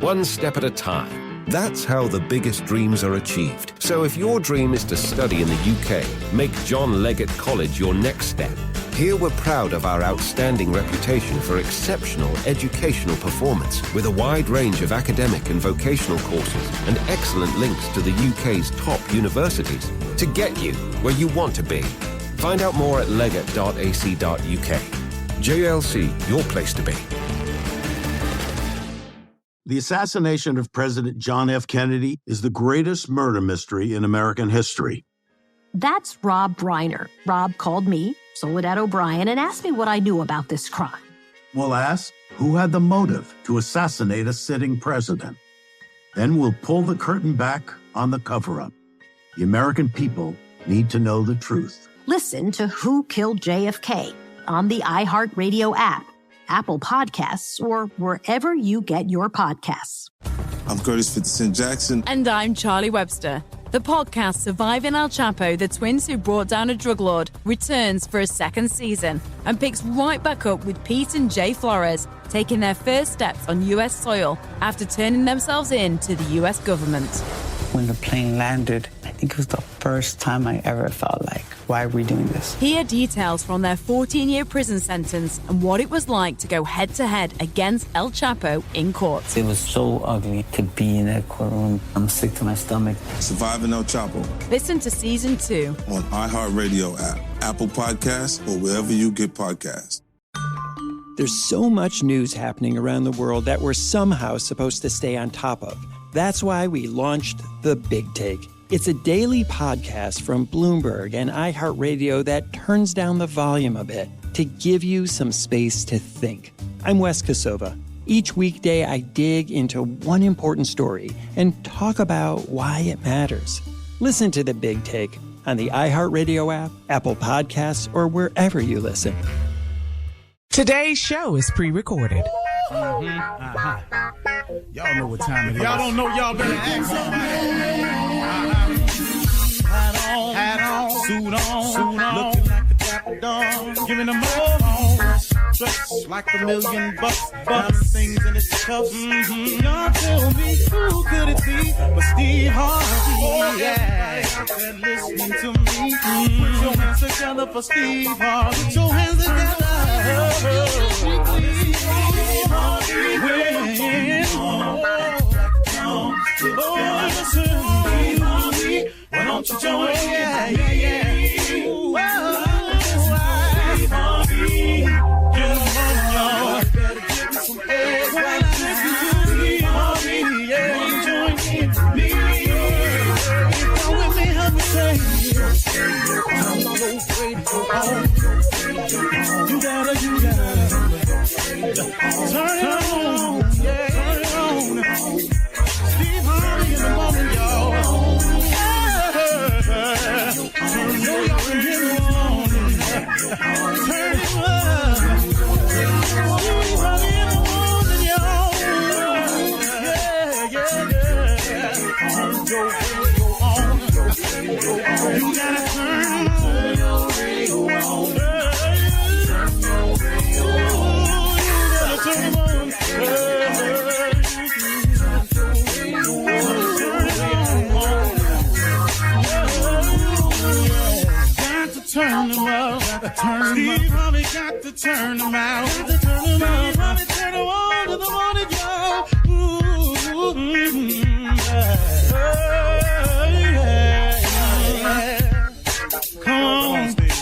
one step at a time. That's how the biggest dreams are achieved. So if your dream is to study in the UK, make John Leggett College your next step. Here we're proud of our outstanding reputation for exceptional educational performance, with a wide range of academic and vocational courses and excellent links to the UK's top universities to get you where you want to be. Find out more at leggett.ac.uk. JLC, your place to be. The assassination of President John F. Kennedy is the greatest murder mystery in American history. That's Rob Reiner. Rob called me, Soledad O'Brien, and asked me what I knew about this crime. We'll ask who had the motive to assassinate a sitting president. Then we'll pull the curtain back on the cover-up. The American people need to know the truth. Listen to Who Killed JFK on the iHeartRadio app, Apple Podcasts, or wherever you get your podcasts. I'm Curtis 50 Cent Jackson. And I'm Charlie Webster. The podcast Surviving El Chapo, the twins who brought down a drug lord, returns for a second season and picks right back up with Pete and Jay Flores taking their first steps on U.S. soil after turning themselves in to the U.S. government. When the plane landed, I think it was the first time I ever felt like, why are we doing this? Hear details from their 14-year prison sentence and what it was like to go head-to-head against El Chapo in court. It was so ugly to be in that courtroom. I'm sick to my stomach. Surviving El Chapo. Listen to Season 2 on iHeartRadio app, Apple Podcasts, or wherever you get podcasts. There's so much news happening around the world that we're somehow supposed to stay on top of. That's why we launched The Big Take. It's a daily podcast from Bloomberg and iHeartRadio that turns down the volume a bit to give you some space to think. I'm Wes Kosova. Each weekday, I dig into one important story and talk about why it matters. Listen to The Big Take on the iHeartRadio app, Apple Podcasts, or wherever you listen. Today's show is pre-recorded. Y'all know what time it is. Y'all don't know, y'all better ask somebody. Hat on, suit on, looking like a dapper dog, giving them all dressed like $1 million bucks, things in his cuffs. Y'all tell me who could it be but Steve Harvey? Oh yeah, out there listening to me. Put your hands together for Steve Harvey. Put your hands together. Steve Harvey, why don't you join me? Yeah. Steve Harvey, get him on, y'all. Better give me some eggs. When I listen to Steve Harvey, yeah, join me. Come with me, help me say, I'm so afraid to go home. You gotta turn it on, yeah, turn it on. Steve Harvey in the morning, y'all. Turn it up in the morning. Turn it up. Steve Harvey in the morning, y'all. Yeah. Turn your radio on. You gotta turn your radio on. Turn them up, Steve Harvey got to turn them out. Steve Harvey turn them on to the morning, y'all. Come on, Steve.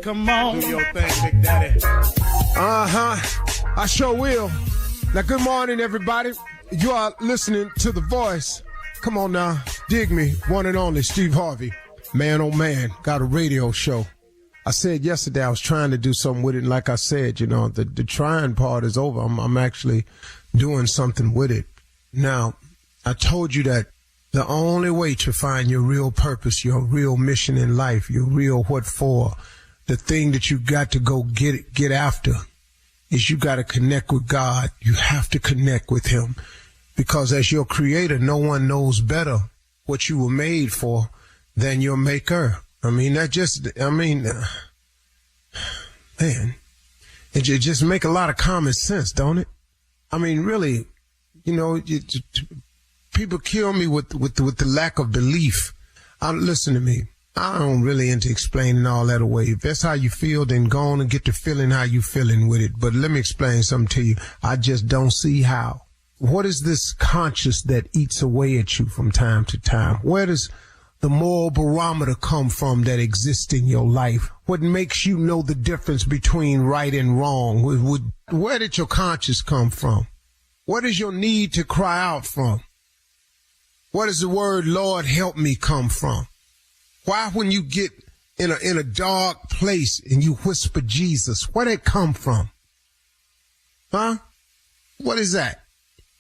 Come on. Do your thing, Big Daddy. I sure will. Now, good morning, everybody. You are listening to The Voice. Come on now, dig me, one and only Steve Harvey. Man, oh man, got a radio show. I said yesterday I was trying to do something with it, and like I said, you know, the trying part is over. I'm actually doing something with it. Now, I told you that the only way to find your real purpose, your real mission in life, your real what for, the thing that you got to go get after, is you got to connect with God. You have to connect with Him, because as your creator, no one knows better what you were made for than your maker. Man, it just make a lot of common sense, don't it? I mean, really, People kill me with the lack of belief. Listen to me. I don't really into explaining all that away. If that's how you feel, then go on and get to feeling how you feeling with it. But let me explain something to you. I just don't see how. What is this conscious that eats away at you from time to time? Where does the moral barometer come from that exists in your life? What makes you know the difference between right and wrong? Where did your conscience come from? Where does your need to cry out from? Where does the word Lord help me come from? Why when you get in a dark place and you whisper Jesus, where did it come from? Huh? What is that?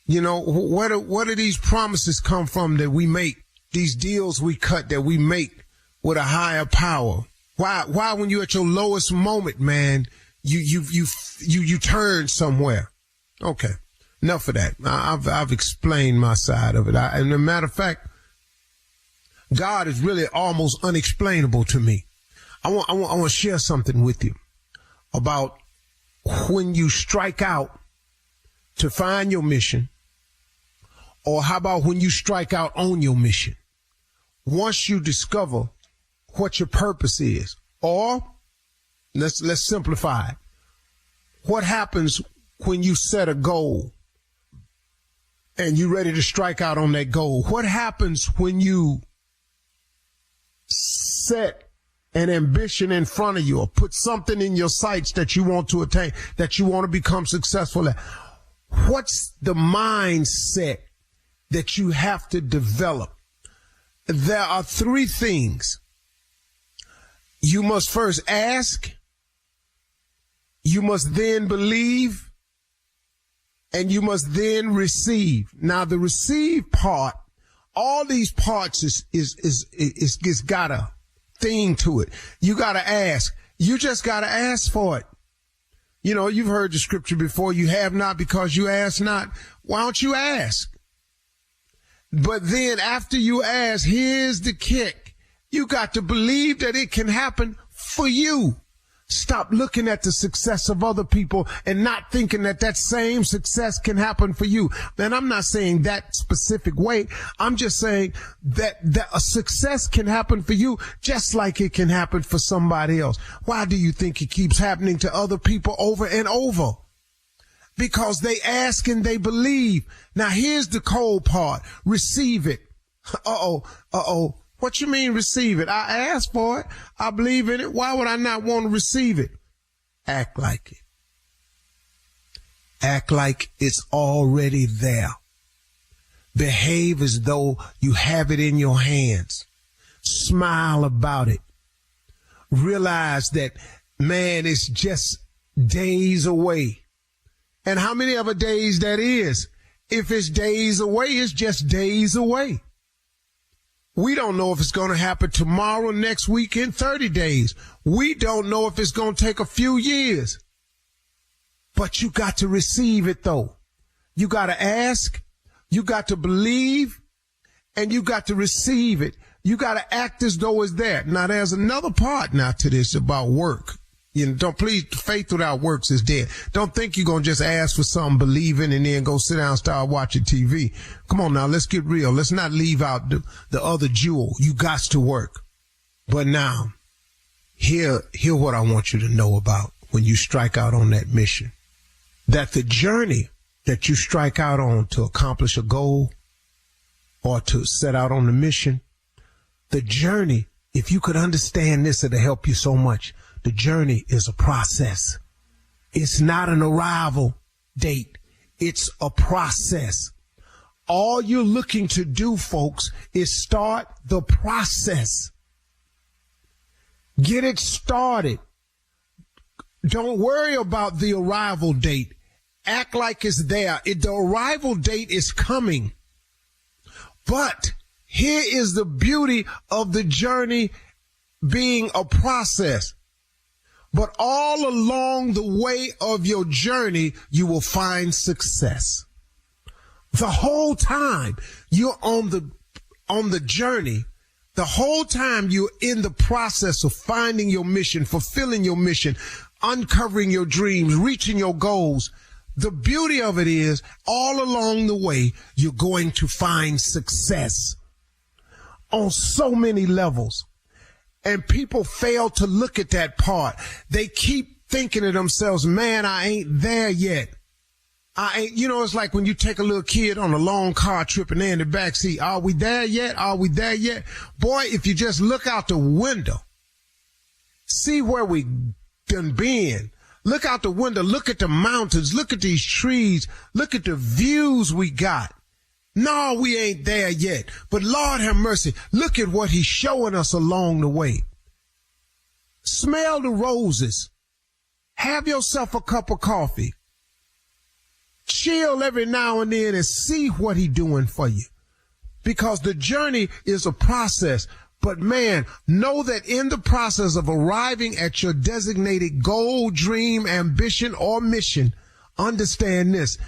Where do these promises come from that we make? These deals we cut that we make with a higher power? Why when you're at your lowest moment, man, you turn somewhere? Okay, enough of that. I've explained my side of it. And as a matter of fact, God is really almost unexplainable to me. I want to share something with you about when you strike out to find your mission, or how about when you strike out on your mission? Once you discover what your purpose is, or let's simplify it. What happens when you set a goal and you're ready to strike out on that goal? What happens when you set an ambition in front of you, or put something in your sights that you want to attain, that you want to become successful at? What's the mindset that you have to develop? There are three things. You must first ask, you must then believe, and you must then receive. Now, the receive part, all these parts is got a thing to it. You got to ask. You just got to ask for it. You've heard the scripture before. You have not because you ask not. Why don't you ask? But then after you ask, here's the kick. You got to believe that it can happen for you. Stop looking at the success of other people and not thinking that same success can happen for you. And I'm not saying that specific way. I'm just saying that a success can happen for you just like it can happen for somebody else. Why do you think it keeps happening to other people over and over? Because they ask and they believe. Now here's the cold part. Receive it. Uh-oh. What you mean receive it? I asked for it. I believe in it. Why would I not want to receive it? Act like it. Act like it's already there. Behave as though you have it in your hands. Smile about it. Realize that, man, it's just days away. And how many other days that is? If it's days away, it's just days away. We don't know if it's going to happen tomorrow, next week, in 30 days. We don't know if it's going to take a few years. But you got to receive it, though. You got to ask, you got to believe, and you got to receive it. You got to act as though it's there. Now, there's another part now to this about work. Faith without works is dead. Don't think you're going to just ask for something, believe in, and then go sit down and start watching TV. Come on now, let's get real. Let's not leave out the other jewel. You got to work. But now, hear what I want you to know about when you strike out on that mission. That the journey that you strike out on to accomplish a goal or to set out on the mission, the journey, if you could understand this, it'll help you so much. The journey is a process. It's not an arrival date. It's a process. All you're looking to do, folks, is start the process. Get it started. Don't worry about the arrival date. Act like it's there. The arrival date is coming. But here is the beauty of the journey being a process. But all along the way of your journey, you will find success. The whole time you're on the journey, the whole time you're in the process of finding your mission, fulfilling your mission, uncovering your dreams, reaching your goals, the beauty of it is all along the way, you're going to find success on so many levels. And people fail to look at that part. They keep thinking to themselves, man, I ain't there yet. It's like when you take a little kid on a long car trip and they're in the backseat. Are we there yet? Are we there yet? Boy, if you just look out the window, see where we done been. Look out the window. Look at the mountains. Look at these trees. Look at the views we got. No, we ain't there yet. But Lord have mercy. Look at what he's showing us along the way. Smell the roses. Have yourself a cup of coffee. Chill every now and then and see what he's doing for you. Because the journey is a process. But man, know that in the process of arriving at your designated goal, dream, ambition, or mission, understand this,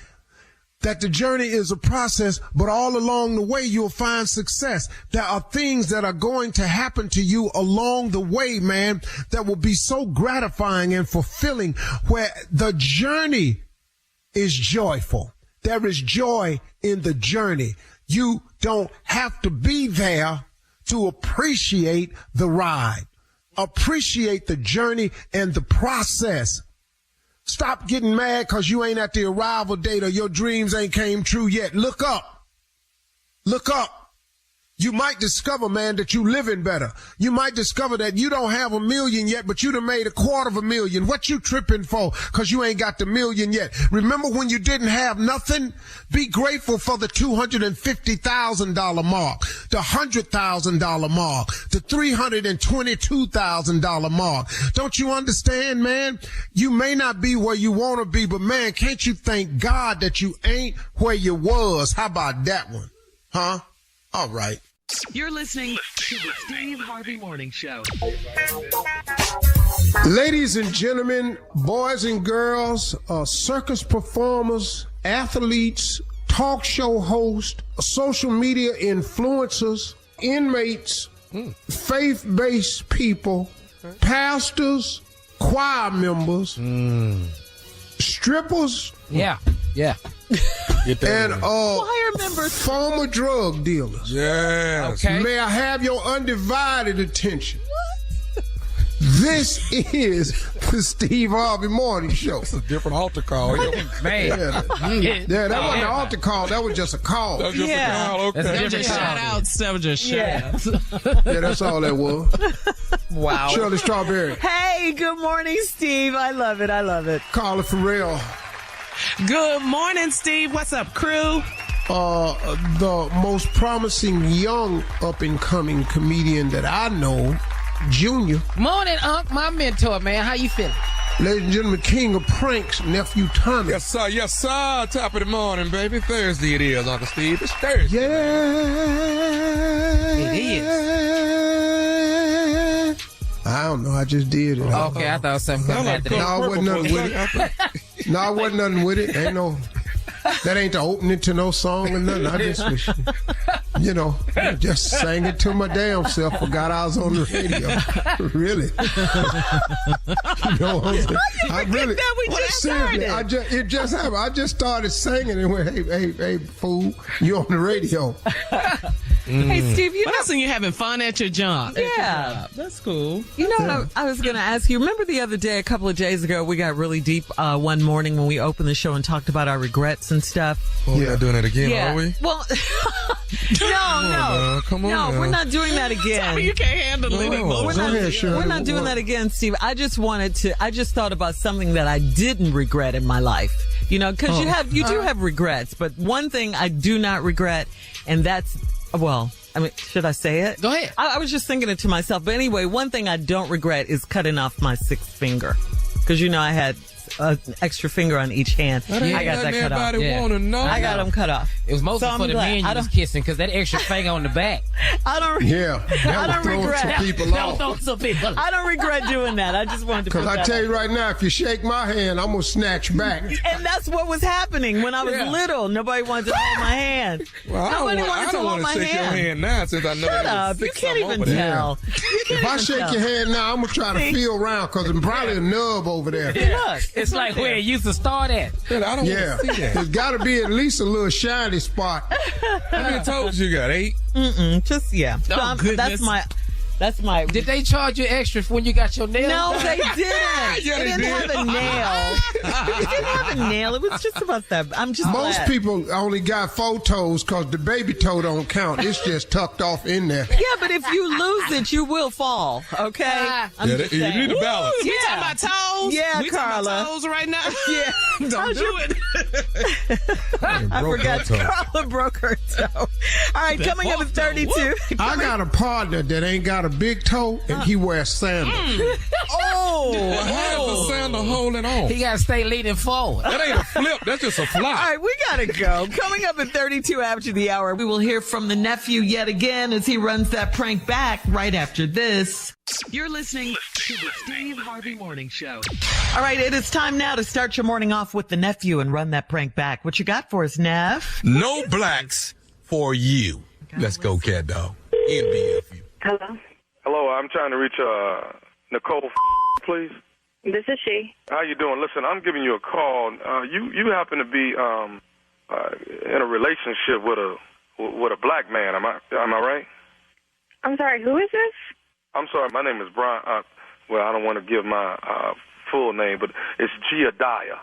that the journey is a process, but all along the way, you'll find success. There are things that are going to happen to you along the way, man, that will be so gratifying and fulfilling, where the journey is joyful. There is joy in the journey. You don't have to be there to appreciate the ride. Appreciate the journey and the process. Stop getting mad because you ain't at the arrival date or your dreams ain't came true yet. Look up. Look up. You might discover, man, that you living better. You might discover that you don't have $1 million yet, but you done made $250,000. What you tripping for? Because you ain't got the $1 million yet. Remember when you didn't have nothing? Be grateful for the $250,000 mark, the $100,000 mark, the $322,000 mark. Don't you understand, man? You may not be where you want to be, but man, can't you thank God that you ain't where you was? How about that one? Huh? All right. You're listening to the Steve Harvey Morning Show. Ladies and gentlemen, boys and girls, circus performers, athletes, talk show hosts, social media influencers, inmates, faith-based people, pastors, choir members, strippers. Yeah. And choir members, former drug dealers. Yes. Okay. May I have your undivided attention? This is the Steve Harvey Morning Show. It's a different altar call. Man. Yeah, that wasn't an altar call. That was just a call. That was just a call. Okay. That was just shout outs. That was just shout outs. Yeah, that's all that was. Wow. Shirley Strawberry. Hey, good morning, Steve. I love it. Carla Farrell. Good morning, Steve. What's up, crew? The most promising young up-and-coming comedian that I know, Junior. Morning, Unc, my mentor, man. How you feeling? Ladies and gentlemen, king of pranks, nephew Tommy. Yes, sir. Yes, sir. Top of the morning, baby. Thursday it is, Uncle Steve. It's Thursday. Yeah. It is. I don't know. I just did it. Okay, I thought something happened. No, I wasn't nothing with it. No, I wasn't nothing with it. Ain't no. That ain't the opening to no song or nothing. I just was, just sang it to my damn self. Forgot I was on the radio. Really. You know what I'm saying? I really. It just happened. I just started singing and went, hey, fool, you on the radio. Hey, Steve, listen, you're having fun at your job. Yeah. That's cool. You know what I was going to ask you? Remember the other day, a couple of days ago, we got really deep one morning when we opened the show and talked about our regrets and stuff? Well, we're not doing it again, are we? Well, Come on now. we're not doing that again. You can't handle it anymore. We're not doing that again, Steve. I just thought about something that I didn't regret in my life. Because you do have regrets, but one thing I do not regret, and that's, should I say it? Go ahead. I was just thinking it to myself. But anyway, one thing I don't regret is cutting off my sixth finger. Because, I had an extra finger on each hand. I got that cut off. Everybody want to know. I got them cut off. It was mostly for the men you was kissing because that extra finger on the back. I don't regret. I don't regret doing that. I just wanted to. Because I tell you right now, if you shake my hand, I'm gonna snatch back. And that's what was happening when I was little. Nobody wanted to hold my hand. Well, I don't want to shake your hand now since I know. Shut up! You can't even tell. If I shake your hand now, I'm gonna try to feel around because there's probably a nub over there. Look, it's like where it used to start at. I don't want to see that. There's got to be at least a little shiny spot. How many toes you got? 8? Just Oh, that's my. Did they charge you extra when you got your nail? No, done? they didn't. It didn't have a nail. It didn't have a nail. It was just about that. I'm just Most glad. people only got 4 toes because the baby toe don't count. It's just tucked off in there. Yeah, but if you lose it, you will fall. Okay. You need to balance. We talking about toes? Yeah, we Carla. talking about toes right now? Yeah. Don't do it. I forgot Carla broke her toe. All right, That coming up at 32. I got a partner that ain't got a big toe and he wears sandals. Well, how does the sandal hold it on? He got to stay leaning forward. That ain't a flip. That's just a flop. All right, we got to go. Coming up at 32 after the hour, we will hear from the nephew yet again as he runs that prank back right after this. You're listening to the Steve Harvey Morning Show. All right, it is time now to start your morning off with the nephew and run that prank back. What you got for us, Nev? No blacks for you. Let's go, cat dog. NBFU. Hello? Hello, I'm trying to reach Nicole, please. This is she. How you doing? Listen, I'm giving you a call. You happen to be in a relationship with a black man. Am I right? I'm sorry, who is this? I'm sorry, my name is Brian. Well, I don't want to give my full name, but it's Giadiah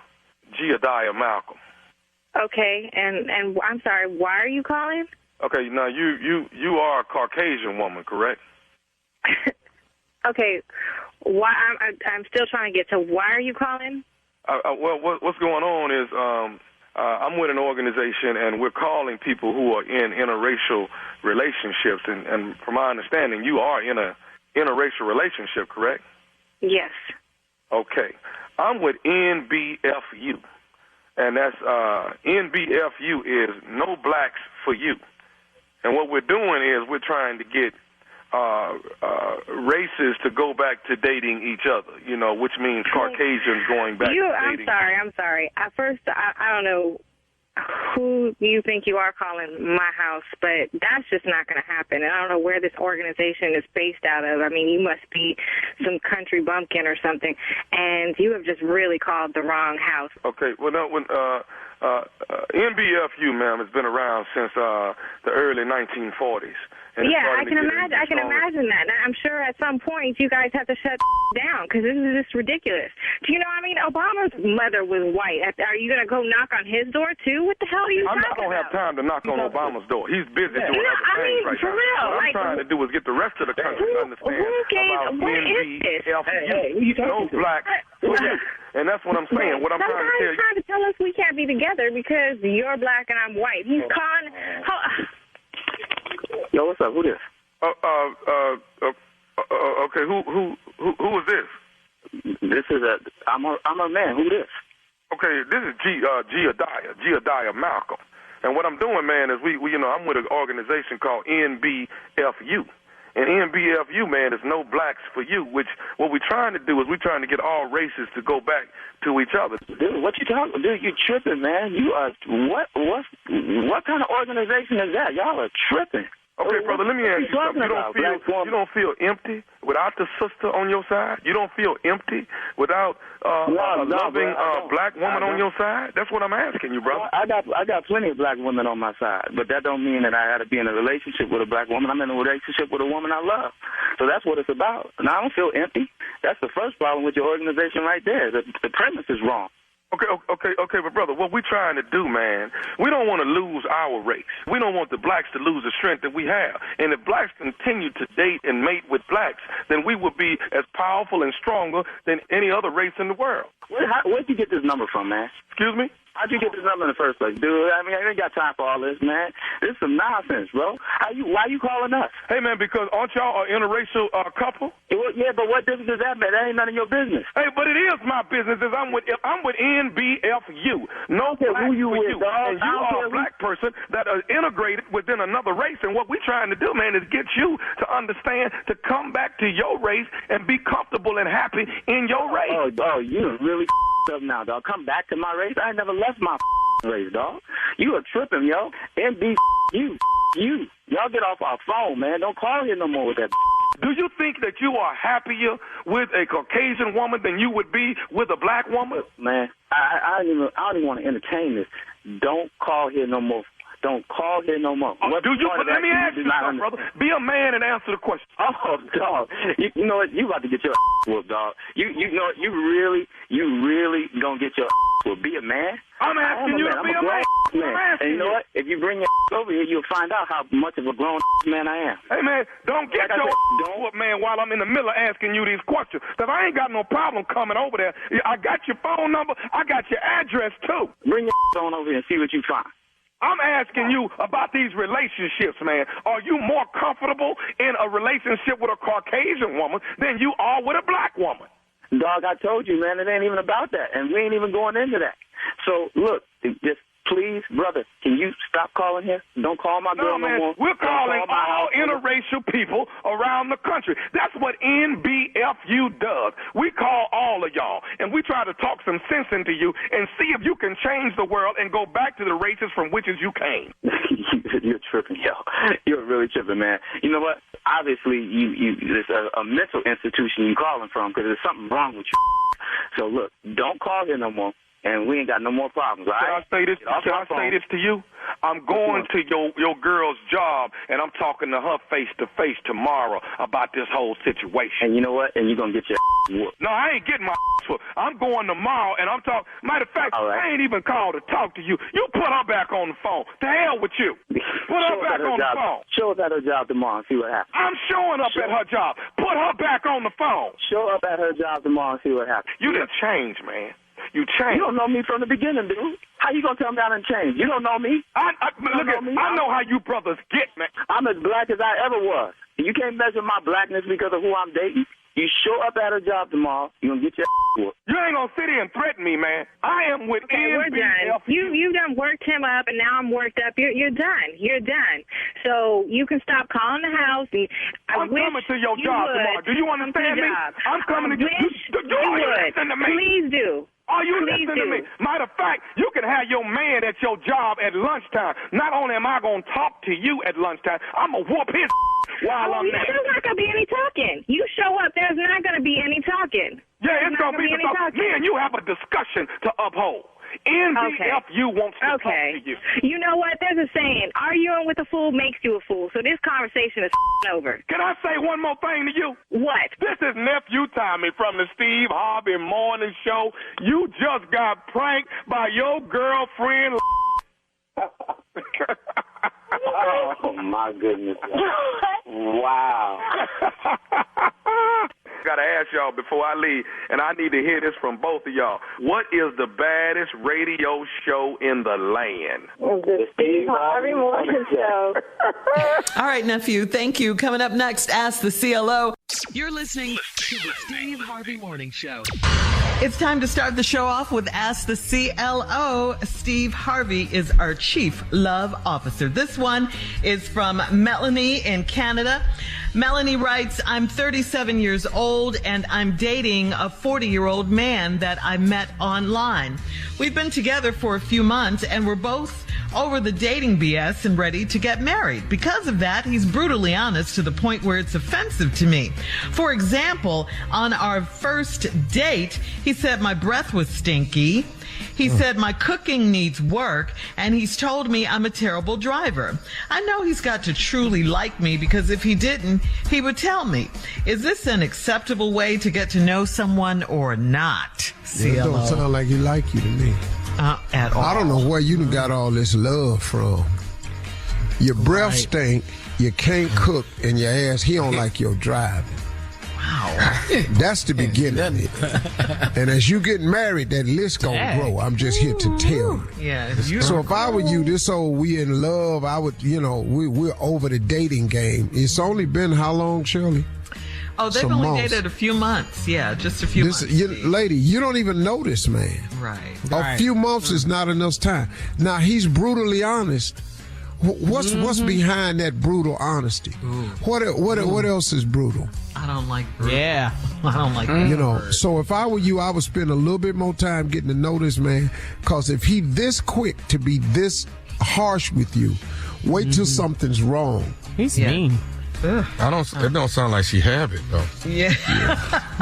Malcolm. Okay, and I'm sorry, why are you calling? Okay, now you are a Caucasian woman, correct? Okay, why? I'm still trying to get to why are you calling? Well, what's going on is I'm with an organization, and we're calling people who are in interracial relationships, and from my understanding, you are in a interracial relationship, correct? Yes. Okay. I'm with NBFU, and that's NBFU is No Blacks for You. And what we're doing is we're trying to get races to go back to dating each other, which means Caucasians going back to dating. I'm sorry. At first, I don't know who you think you are calling my house, but that's just not going to happen. And I don't know where this organization is based out of. I mean, you must be some country bumpkin or something, and you have just really called the wrong house. Okay, well, no, when NBFU, ma'am, has been around since the early 1940s. Yeah, I can imagine that. And I'm sure at some point you guys have to shut down because this is just ridiculous. Do you know? I mean, Obama's mother was white. Are you going to go knock on his door too? What the hell are you talking about? I don't have time to knock on Obama's door. He's busy doing other things right now. What I'm trying to do is get the rest of the country to understand about NBFU. No blacks for you. And that's what I'm saying. What I'm trying to tell you. Trying to tell us we can't be together because you're black and I'm white. He's calling. Yo, what's up? Who this? Okay. Who is this? This is I'm a man. Who this? Okay, this is Giadiah Malcolm. And what I'm doing, man, is we I'm with an organization called NBFU. And NBFU, man, is No Blacks for You, which what we're trying to do is we're trying to get all races to go back to each other. Dude, what you talking? Dude, you tripping, man. You are what kind of organization is that? Y'all are tripping. Okay, brother, let me ask you something. You don't feel empty without the sister on your side? You don't feel empty without a loving black woman on your side? That's what I'm asking you, brother. I got plenty of black women on my side, but that don't mean that I got to be in a relationship with a black woman. I'm in a relationship with a woman I love. So that's what it's about. And I don't feel empty. That's the first problem with your organization right there. The premise is wrong. Okay, but brother, what we're trying to do, man, we don't want to lose our race. We don't want the blacks to lose the strength that we have. And if blacks continue to date and mate with blacks, then we will be as powerful and stronger than any other race in the world. Where'd you get this number from, man? Excuse me? How'd you get this number in the first place, dude? I mean, I ain't got time for all this, man. This is some nonsense, bro. Why you calling us? Hey, man, because aren't y'all an interracial couple? Yeah, but what difference does that make? That ain't none of your business. Hey, but it is my business. I'm with NBFU. No black who you for is, you. And you are a black person that are integrated within another race. And what we're trying to do, man, is get you to understand to come back to your race and be comfortable and happy in your race. Oh, you really up now, dog. Come back to my race. I ain't never left my race, dog. You are tripping, yo. MB, you. Y'all get off our phone, man. Don't call here no more with that. Do you think that you are happier with a Caucasian woman than you would be with a black woman? Man, I don't even want to entertain this. Don't call here no more. Don't call here no more. Let me ask you something, brother. Be a man and answer the question. Oh, dog. You know what? You about to get your whooped, dog. You know what? You really gonna get your whooped. Be a man. I'm asking you to be a man. And you know what? If you bring your over here, you'll find out how much of a grown man I am. Hey, man, don't get your whooped, man, while I'm in the middle of asking you these questions. Because I ain't got no problem coming over there. I got your phone number. I got your address, too. Bring your on over here and see what you find. I'm asking you about these relationships, man. Are you more comfortable in a relationship with a Caucasian woman than you are with a black woman? Dog, I told you, man, it ain't even about that, and we ain't even going into that. So, look, just please, brother, can you stop calling here? Don't call my girl no more. We're calling all interracial people around the country. That's what NBFU does. We call all of y'all, and we try to talk some sense into you and see if you can change the world and go back to the races from which you came. You're tripping, yo. You're really tripping, man. You know what? Obviously, it's a mental institution you're calling from because there's something wrong with you. So, look, don't call here no more. And we ain't got no more problems, all right? Can I say this to you? I'm going to your girl's job, and I'm talking to her face-to-face tomorrow about this whole situation. And you know what? And you're going to get your whooped. No, I ain't getting my whooped. I'm going tomorrow, and I'm talking. Matter of fact, I ain't even called to talk to you. You put her back on the phone. To hell with you. Put her back on the phone. Show up at her job tomorrow and see what happens. I'm showing up at her job. Put her back on the phone. Show up at her job tomorrow and see what happens. You done changed, man. You changed. You don't know me from the beginning, dude. How you gonna tell me I done changed? You don't know me. I know how you brothers get, man. I'm as black as I ever was. You can't measure my blackness because of who I'm dating. You show up at her job tomorrow, you're gonna get your whooped. You ain't gonna sit here and threaten me, man. I am with we're done. You done worked him up, and now I'm worked up. You're done. You're done. So you can stop calling the house. I'm coming to your job tomorrow. Do you understand me? I'm coming to you. Listen to me. Please do. Are you listening to me? Matter of fact, you can have your man at your job at lunchtime. Not only am I going to talk to you at lunchtime, I'm going to whoop his while I'm there. There's not going to be any talking. You show up, there's not going to be any talking. Yeah, it's going to be any talking. Me and you have a discussion to uphold. NBFU wants to talk to you. You know what? There's a saying, arguing with a fool makes you a fool. So this conversation is over. Can I say one more thing to you? What? This is Nephew Tommy from the Steve Harvey Morning Show. You just got pranked by your girlfriend. Oh, my goodness. Wow. Got to ask y'all before I leave, and I need to hear this from both of y'all. What is the baddest radio show in the land? The Steve Harvey Morning Show. All right, nephew. Thank you. Coming up next, Ask the CLO. You're listening to the Steve Harvey Morning Show. It's time to start the show off with Ask the CLO. Steve Harvey is our Chief Love Officer. This one is from Melanie in Canada. Melanie writes, I'm 37 years old and I'm dating a 40-year-old man that I met online. We've been together for a few months and we're both over the dating BS and ready to get married. Because of that, he's brutally honest to the point where it's offensive to me. For example, on our first date, he said my breath was stinky. He said my cooking needs work, and he's told me I'm a terrible driver. I know he's got to truly like me because if he didn't, he would tell me. Is this an acceptable way to get to know someone or not? It don't sound like he like you to me. At all. I don't know where you got all this love from. Your breath stink, you can't cook, and your ass, he don't like your driving. Wow. That's the beginning. And as you get married, that list gonna grow. I'm just here to tell you. Yeah. So if I were you, this old we in love, I would, we're over the dating game. It's only been how long, Shirley? Oh, they've only dated a few months. Yeah, just a few months. Lady, you don't even know this man. Right. A few months is not enough time. Now, he's brutally honest. What's behind that brutal honesty? What else is brutal? I don't like brutal. Yeah, I don't like brutal. You know, so if I were you, I would spend a little bit more time getting to know this man, because if he this quick to be this harsh with you, wait till something's wrong. He's mean. It don't sound like she have it though. Yeah.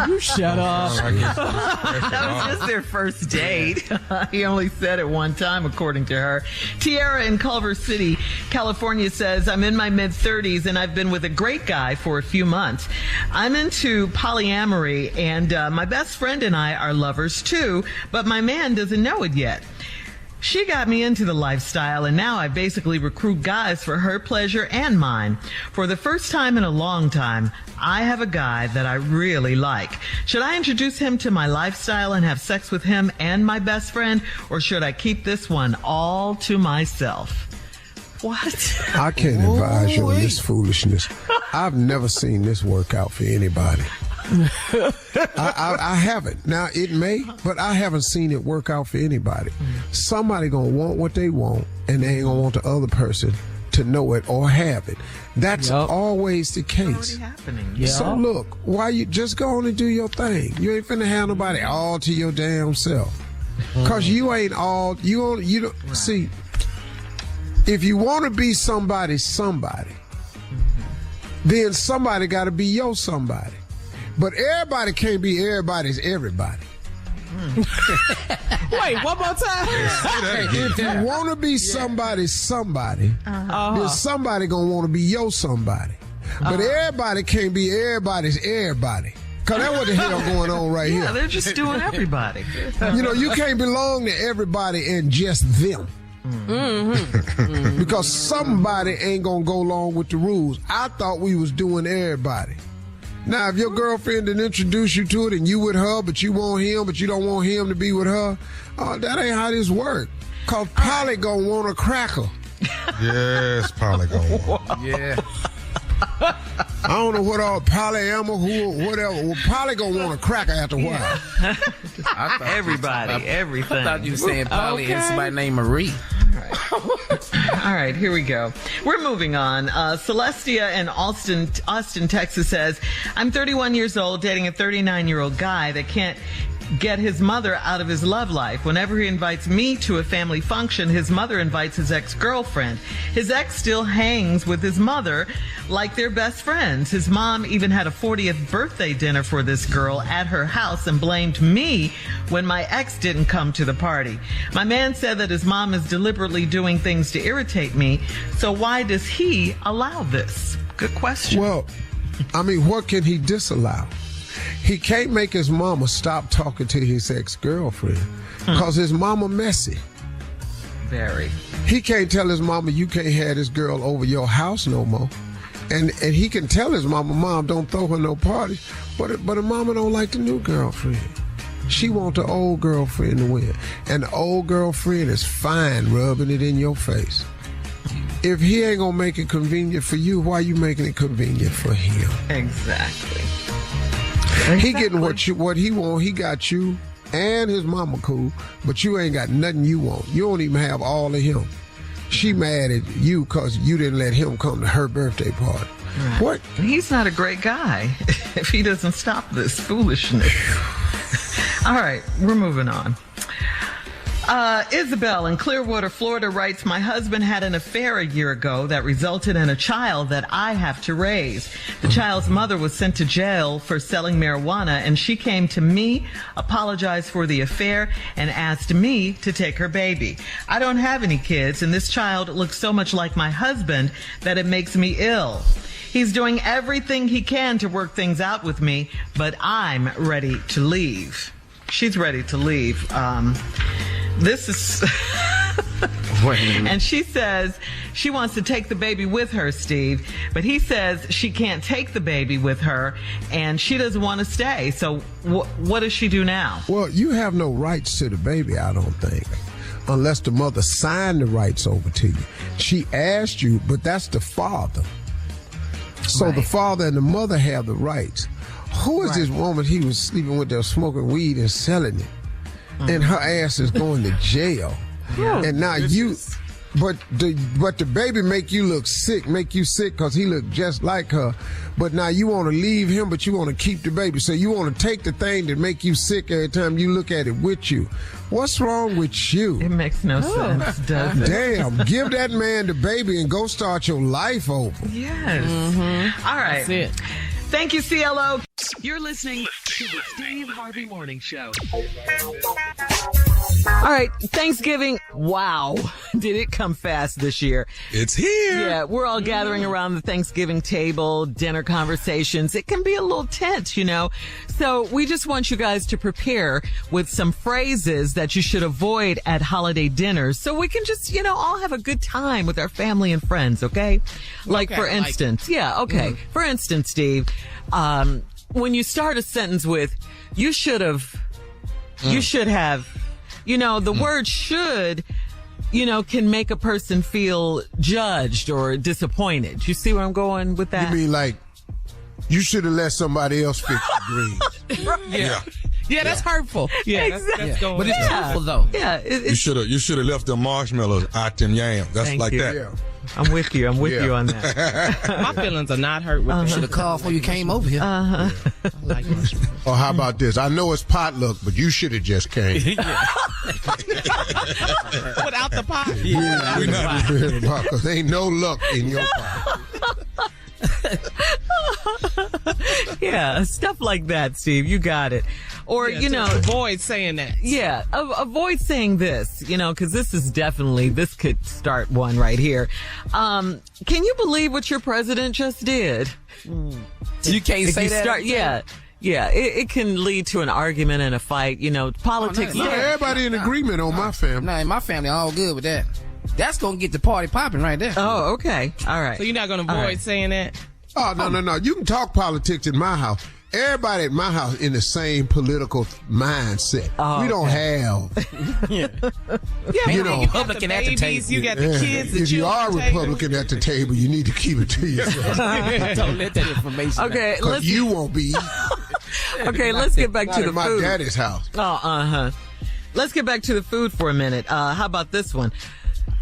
You shut up. That was just their first date. He only said it one time, according to her. Tiara in Culver City, California says, I'm in my mid-30s and I've been with a great guy for a few months. I'm into polyamory and my best friend and I are lovers too, but my man doesn't know it yet. She got me into the lifestyle, and now I basically recruit guys for her pleasure and mine. For the first time in a long time, I have a guy that I really like. Should I introduce him to my lifestyle and have sex with him and my best friend, or should I keep this one all to myself? What? I can't advise you on this foolishness. I've never seen this work out for anybody. I haven't. Now, it may, but I haven't seen it work out for anybody. Somebody gonna want what they want, and they ain't gonna want the other person to know it or have it. That's always the case. Happening. So look, why you just go on and do your thing? You ain't finna have nobody all to your damn self, cause you ain't all. You don't see. If you want to be somebody, then somebody got to be your somebody. But everybody can't be everybody's everybody. Wait, one more time. If you want to be somebody's somebody, then somebody gonna want to be your somebody. But everybody can't be everybody's everybody. Cause that's what the hell going on right here. Yeah, they're just doing everybody. You know, you can't belong to everybody and just them. Because somebody ain't gonna go along with the rules. I thought we was doing everybody. Now, if your girlfriend didn't introduce you to it and you with her, but you want him, but you don't want him to be with her, that ain't how this works. Cause Polly gonna want a cracker. Yes, Polly gonna want. Yeah. I don't know what all polyamour, whatever. Well, Polly gonna want a cracker after a while. Everybody, everything. I thought you were saying Polly and somebody named Marie. All right, here we go. We're moving on. Celestia in Austin, Texas says, I'm 31 years old, dating a 39-year-old guy that can't get his mother out of his love life. Whenever he invites me to a family function, his mother invites his ex-girlfriend. His ex still hangs with his mother like they're best friends. His mom even had a 40th birthday dinner for this girl at her house and blamed me when my ex didn't come to the party. My man said that his mom is deliberately doing things to irritate me. So why does he allow this? Good question. Well, I mean, what can he disallow? He can't make his mama stop talking to his ex-girlfriend because his mama messy. Very. He can't tell his mama, you can't have this girl over your house no more. And he can tell his mama, Mom, don't throw her no parties. But her mama don't like the new girlfriend. She want the old girlfriend to win. And the old girlfriend is fine rubbing it in your face. If he ain't gonna make it convenient for you, why you making it convenient for him? Exactly. He getting what he want. He got you and his mama cool, but you ain't got nothing you want. You don't even have all of him. She mad at you because you didn't let him come to her birthday party. Right. What? He's not a great guy if he doesn't stop this foolishness. All right, we're moving on. Isabel in Clearwater, Florida writes, my husband had an affair a year ago that resulted in a child that I have to raise. The child's mother was sent to jail for selling marijuana, and she came to me, apologized for the affair, and asked me to take her baby. I don't have any kids, and this child looks so much like my husband that it makes me ill. He's doing everything he can to work things out with me, but I'm ready to leave. She's ready to leave. This is... And she says she wants to take the baby with her, Steve, but he says she can't take the baby with her and she doesn't want to stay. So what does she do now? Well, you have no rights to the baby, I don't think, unless the mother signed the rights over to you. She asked you, but that's the father. So the father and the mother have the rights. who is this woman he was sleeping with that was smoking weed and selling it? And her ass is going to jail. Yeah. And now but the baby make you sick because he looked just like her. But now you want to leave him, but you want to keep the baby. So you want to take the thing that make you sick every time you look at it with you. What's wrong with you? It makes no sense, does it? Damn, give that man the baby and go start your life over. Yes. Mm-hmm. All right. That's it. Thank you, CLO. You're listening to the Steve Harvey Morning Show. All right, Thanksgiving. Wow. Did it come fast this year? It's here. Yeah, we're all gathering around the Thanksgiving table, dinner conversations. It can be a little tense, you know. So we just want you guys to prepare with some phrases that you should avoid at holiday dinners so we can just, you know, all have a good time with our family and friends, okay? Like, for instance, For instance, Steve, when you start a sentence with, you should have, you know, the word should, you know, can make a person feel judged or disappointed. You see where I'm going with that? You mean like, you should have let somebody else fix the greens. Yeah, that's hurtful. Yeah, exactly. that's going. But it's hurtful though. Yeah, You should have left them marshmallows out them yams. That's Thank like you. that. Yeah. I'm with you. I'm with you on that. My feelings are not hurt with You should have called before you came over here. I like marshmallows. Or how about this? I know it's potluck, but you should have just came. Without the pot. Yeah, we're not worried about because there ain't no luck in your pot. Yeah, stuff like that, Steve. You got it. Or, you know, avoid saying that. Yeah, avoid saying this, you know, because this could start one right here. Can you believe what your president just did? You can't say that? Yeah, it can lead to an argument and a fight. You know, politics. No, everybody in agreement on my family. No, in my family, all good with that. That's going to get the party popping right there. Oh, okay. All right. So you're not going to avoid saying that? Oh, no. You can talk politics in my house. Everybody at my house in the same political mindset. We don't have. You know, Republican at the table. You got the kids. If you are Republican at the table, you need to keep it to yourself. Don't let that information out. Okay, because you won't be. Okay, let's get back to the my food. daddy's house. Let's get back to the food for a minute. How about this one?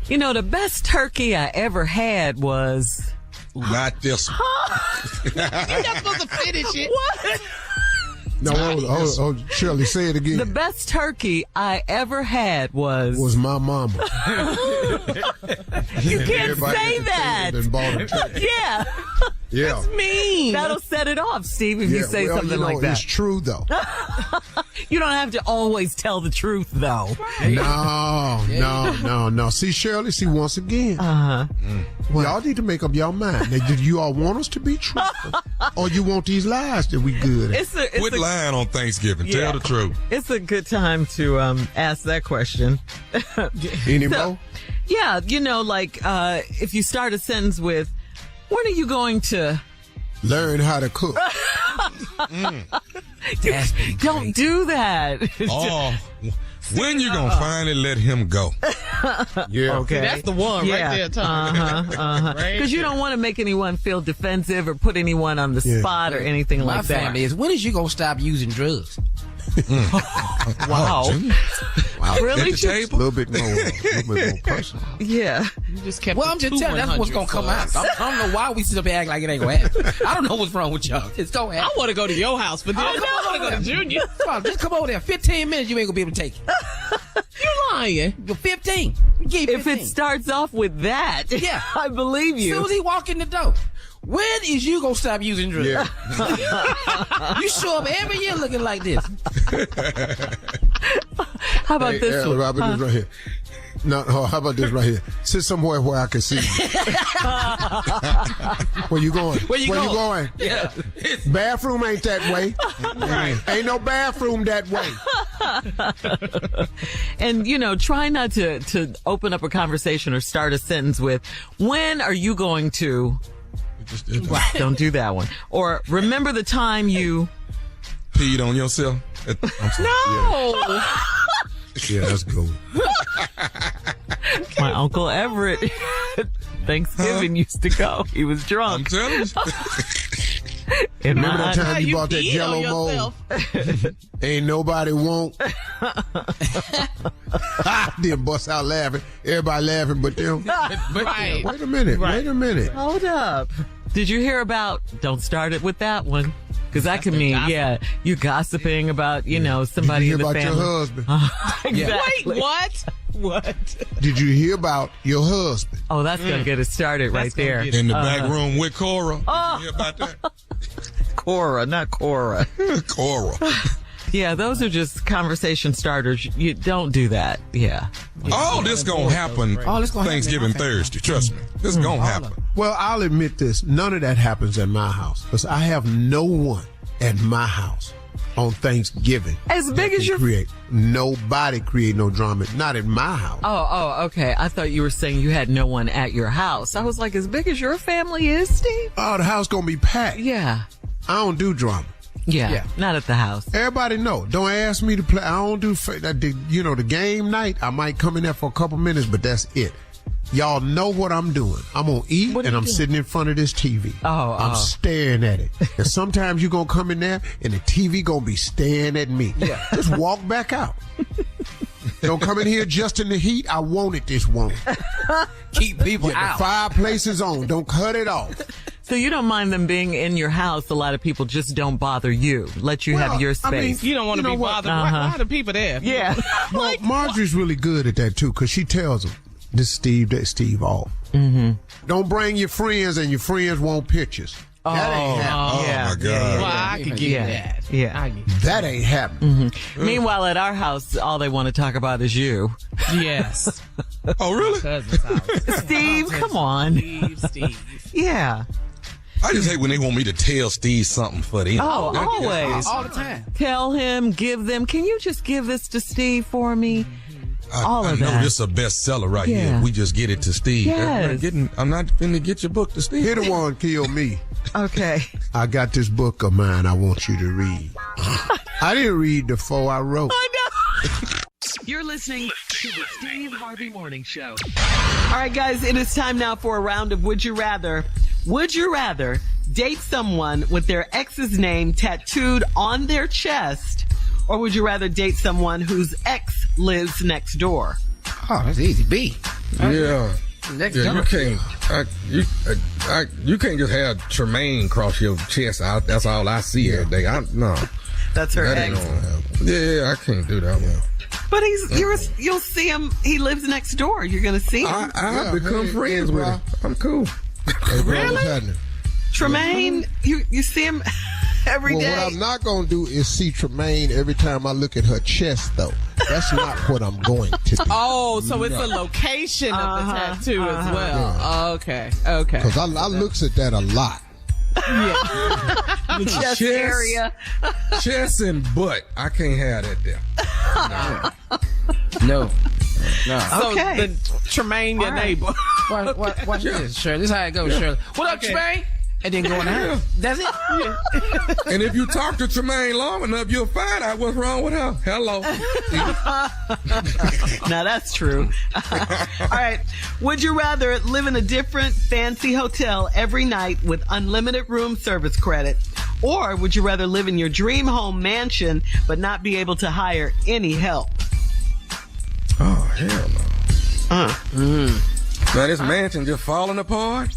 You know, the best turkey I ever had was... Not this one. You're not supposed to finish it. What? No, Shirley, say it again. The best turkey I ever had was my mama. You can't say that. Yeah. Yeah. That's mean. That'll set it off, Steve, if you say something like that. It's true, though. You don't have to always tell the truth, though. No. See, Shirley, once again. Y'all need to make up your mind. Now, do you all want us to be truthful? Or you want these lies that we good at? Quit lying on Thanksgiving. Yeah. Tell the truth. It's a good time to ask that question. Any more? Yeah, you know, like if you start a sentence with, when are you going to learn how to cook? Don't do that. Oh, when you gonna finally let him go? Yeah. Okay. That's the one right there, Tom. Because you don't want to make anyone feel defensive or put anyone on the spot or anything like that. My family is, when is you gonna stop using drugs? Wow. Really? A little bit more personal. Yeah. You just kept I'm just telling you, that's what's going to come out. I don't know why we sit up here acting like it ain't going to happen. I don't know what's wrong with y'all. It's going to happen. I want to go to your house, but then I want to go to Junior. Come on, just come over there. 15 minutes, you ain't going to be able to take it. You lying. You're 15. If it starts off with that, I believe you. As soon as he walk in the door, when is you going to stop using drugs? Yeah. You show up every year looking like this. How about this one? How about this right here? No, how about this right here? Sit somewhere where I can see you. Where you going? Where you going? Yeah. Bathroom ain't that way. Ain't no bathroom that way. And, you know, try not to open up a conversation or start a sentence with, when are you going to... Don't do that one. Or remember the time you peed on yourself? No. Yeah, that's good. My Uncle Everett, Thanksgiving used to go. He was drunk. I'm telling you. Remember that time you bought that Jello mold? Ain't nobody want. Then bust out laughing. Everybody laughing but them. Right. Wait a minute. Hold up. Did you hear about, don't start it with that one. Because that could mean, you gossiping about, somebody in the family. Did you hear about your husband? Exactly. Wait, what? What? Did you hear about your husband? Oh, that's going to get us started right there. In the back room with Cora. Oh. You hear about that? Cora, not Cora. Cora. Yeah, those are just conversation starters. You don't do that. Yeah. All this gonna happen Thanksgiving Thursday. Trust me. This gonna happen. Well, I'll admit this. None of that happens at my house. Because I have no one at my house on Thanksgiving. As big as your... Nobody create no drama. Not in my house. Oh, okay. I thought you were saying you had no one at your house. I was like, as big as your family is, Steve? Oh, the house gonna be packed. Yeah. I don't do drama. Yeah, not at the house. Everybody know. Don't ask me to play. I don't do the game night. I might come in there for a couple minutes, but that's it. Y'all know what I'm doing. I'm gonna eat and I'm sitting in front of this TV. I'm staring at it. And sometimes you're gonna come in there and the TV gonna be staring at me. Yeah. Just walk back out. Don't come in here just in the heat. I want it this one. Keep people out. The fireplace is on. Don't cut it off. So you don't mind them being in your house. A lot of people just don't bother you. Let you have your space. I mean, you don't want to be bothered. Why are the people there? Yeah. Well, Marjorie's really good at that, too, because she tells them, this is Steve, that's Steve off. Mm-hmm. Don't bring your friends, and your friends want pictures. That ain't happening. Oh, my God. Well, I can get that. Yeah. That ain't happening. Mm-hmm. Meanwhile, at our house, all they want to talk about is you. Yes. Oh, really? Cousin's house. Steve, come on. Steve. Yeah. I just hate when they want me to tell Steve something for them. Oh, always. All the time. Tell him, give them. Can you just give this to Steve for me? All of that. I know this is a bestseller right here. We just get it to Steve. Yes. I'm not finna get your book to Steve. Hit the one, kill me. Okay. I got this book of mine I want you to read. I didn't read the 4 I wrote. I know. You're listening to the Steve Harvey Morning Show. All right, guys, it is time now for a round of Would You Rather. Would you rather date someone with their ex's name tattooed on their chest, or would you rather date someone whose ex lives next door? Oh, that's easy. B. Yeah. You can't. You can't just have Tremaine cross your chest. That's all I see every day. No. That's her that ex. I can't do that one. But you'll see him. He lives next door. You're gonna see him. I become friends with him. I'm cool. Really? Tremaine, you see him every day. What I'm not going to do is see Tremaine every time I look at her chest, though. That's not what I'm going to do. Oh, so it's a location of the tattoo as well. Yeah. Okay. Because I looks at that a lot. Yeah. The chest area. Chest and butt. I can't have that there. No. So the Tremaine, your neighbor. Watch this, Shirley. This is how it goes, Shirley. What up, Tremaine? And then go in the house. That's it. Yeah. And if you talk to Tremaine long enough, you'll find out what's wrong with her. Hello. Now that's true. All right. Would you rather live in a different fancy hotel every night with unlimited room service credit? Or would you rather live in your dream home mansion but not be able to hire any help? Oh, hell no. Now this mansion just falling apart?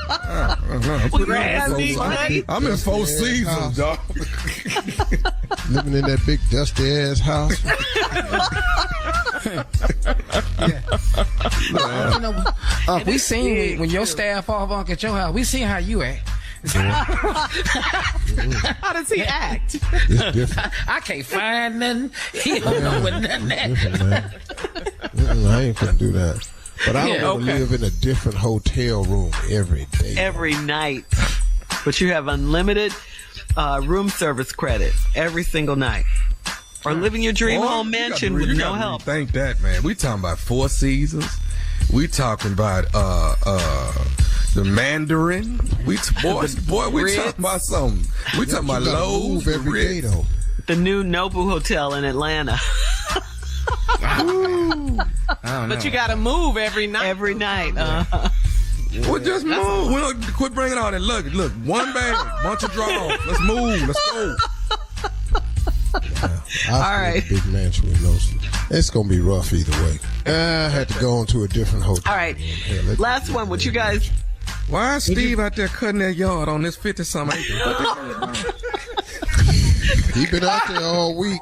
I'm in 4 seasons, dog. Living in that big dusty ass house. We seen when your staff off at your house. We seen how you act. How does he act? I can't find nothing. He don't know what nothing at. I ain't gonna do that. But I don't want to live in a different hotel room every day. Every night. But you have unlimited room service credit every single night. Or live in your dream home mansion with no help. Think that, man. We talking about 4 seasons. We talking about the Mandarin. We talking about something. We talking about Lowe's every day, though. The new Nobu Hotel in Atlanta. But you got to move every night. Every night. Well, just move. We don't quit bringing all that luggage. Look, one bag, bunch of drawers. Let's move. Let's go. All right. Big mansion with no. It's gonna be rough either way. I had to go on to a different hotel. All right. Last one. What you guys? Why is Steve out there cutting that yard on this 50-some acres? He been out there all week.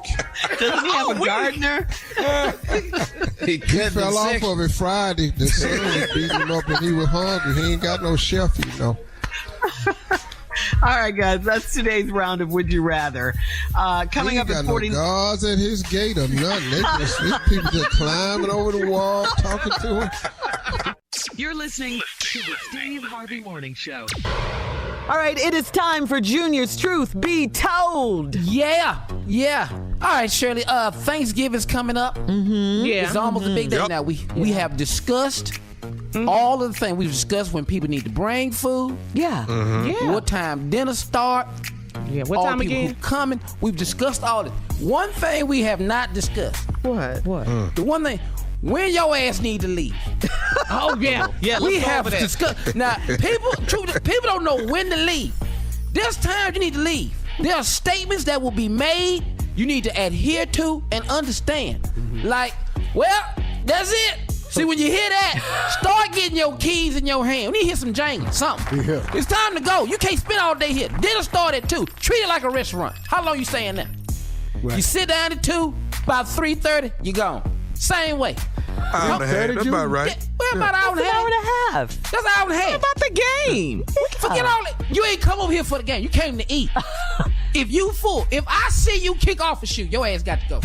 Doesn't he have a gardener? He fell off of it Friday. The sun was beating him up and he was hungry. He ain't got no chef, you know. All right, guys, that's today's round of Would You Rather. Coming up at 40. No guards at his gate or nothing. These people just climbing over the wall, talking to him. You're listening to the Steve Harvey Morning Show. All right, it is time for Junior's Truth Be Told. Yeah. All right, Shirley. Thanksgiving's coming up. Mm-hmm. Yeah, it's almost a big day now. We have discussed all of the things we've discussed when people need to bring food. Yeah. Yeah. What time dinner start. Yeah. What all time people again? Who coming. We've discussed all this. One thing we have not discussed. What? The one thing. When your ass need to leave. Oh, yeah. Yeah, we have discussed. Now, people don't know when to leave. There's times you need to leave. There are statements that will be made you need to adhere to and understand. Like, well, that's it. See, when you hear that, start getting your keys in your hand. We need to hear some jangling, something. Yeah. It's time to go. You can't spend all day here. Dinner start at 2. Treat it like a restaurant. How long you staying there? Right. You sit down at 2, about 3:30, you gone. Same way. That's about right. Yeah, well, about an hour and a half. That's an hour and a half. What about the game? Forget all that. You ain't come over here for the game. You came to eat. If you full, if I see you kick off a shoe, your ass got to go.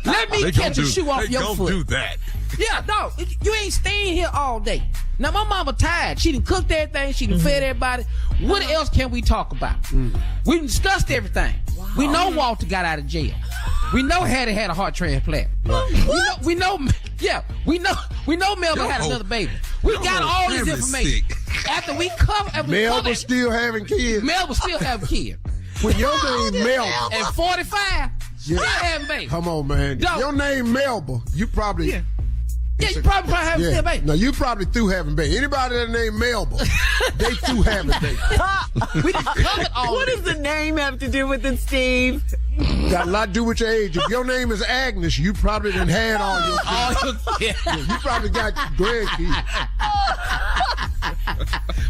Let me catch a shoe off your foot. They don't do that. Yeah, no, you ain't staying here all day. Now, my mama tired. She done cooked everything. She done fed everybody. What else can we talk about? We discussed everything. Wow. We know Walter got out of jail. We know Hattie had a heart transplant. We know Melba had another baby. We got all this information. After we cover, Melba still having kids. Melba still having kids. When your name Melba. At 45, still having baby. Come on, man. Your name Melba, you probably... Yeah, you probably having still baby. No, you probably through having baby. Anybody that named Melba, they through having baby. We covered all. What does the name have to do with it, Steve? Got a lot to do with your age. If your name is Agnes, you probably done had all your kids. You probably got grandkids.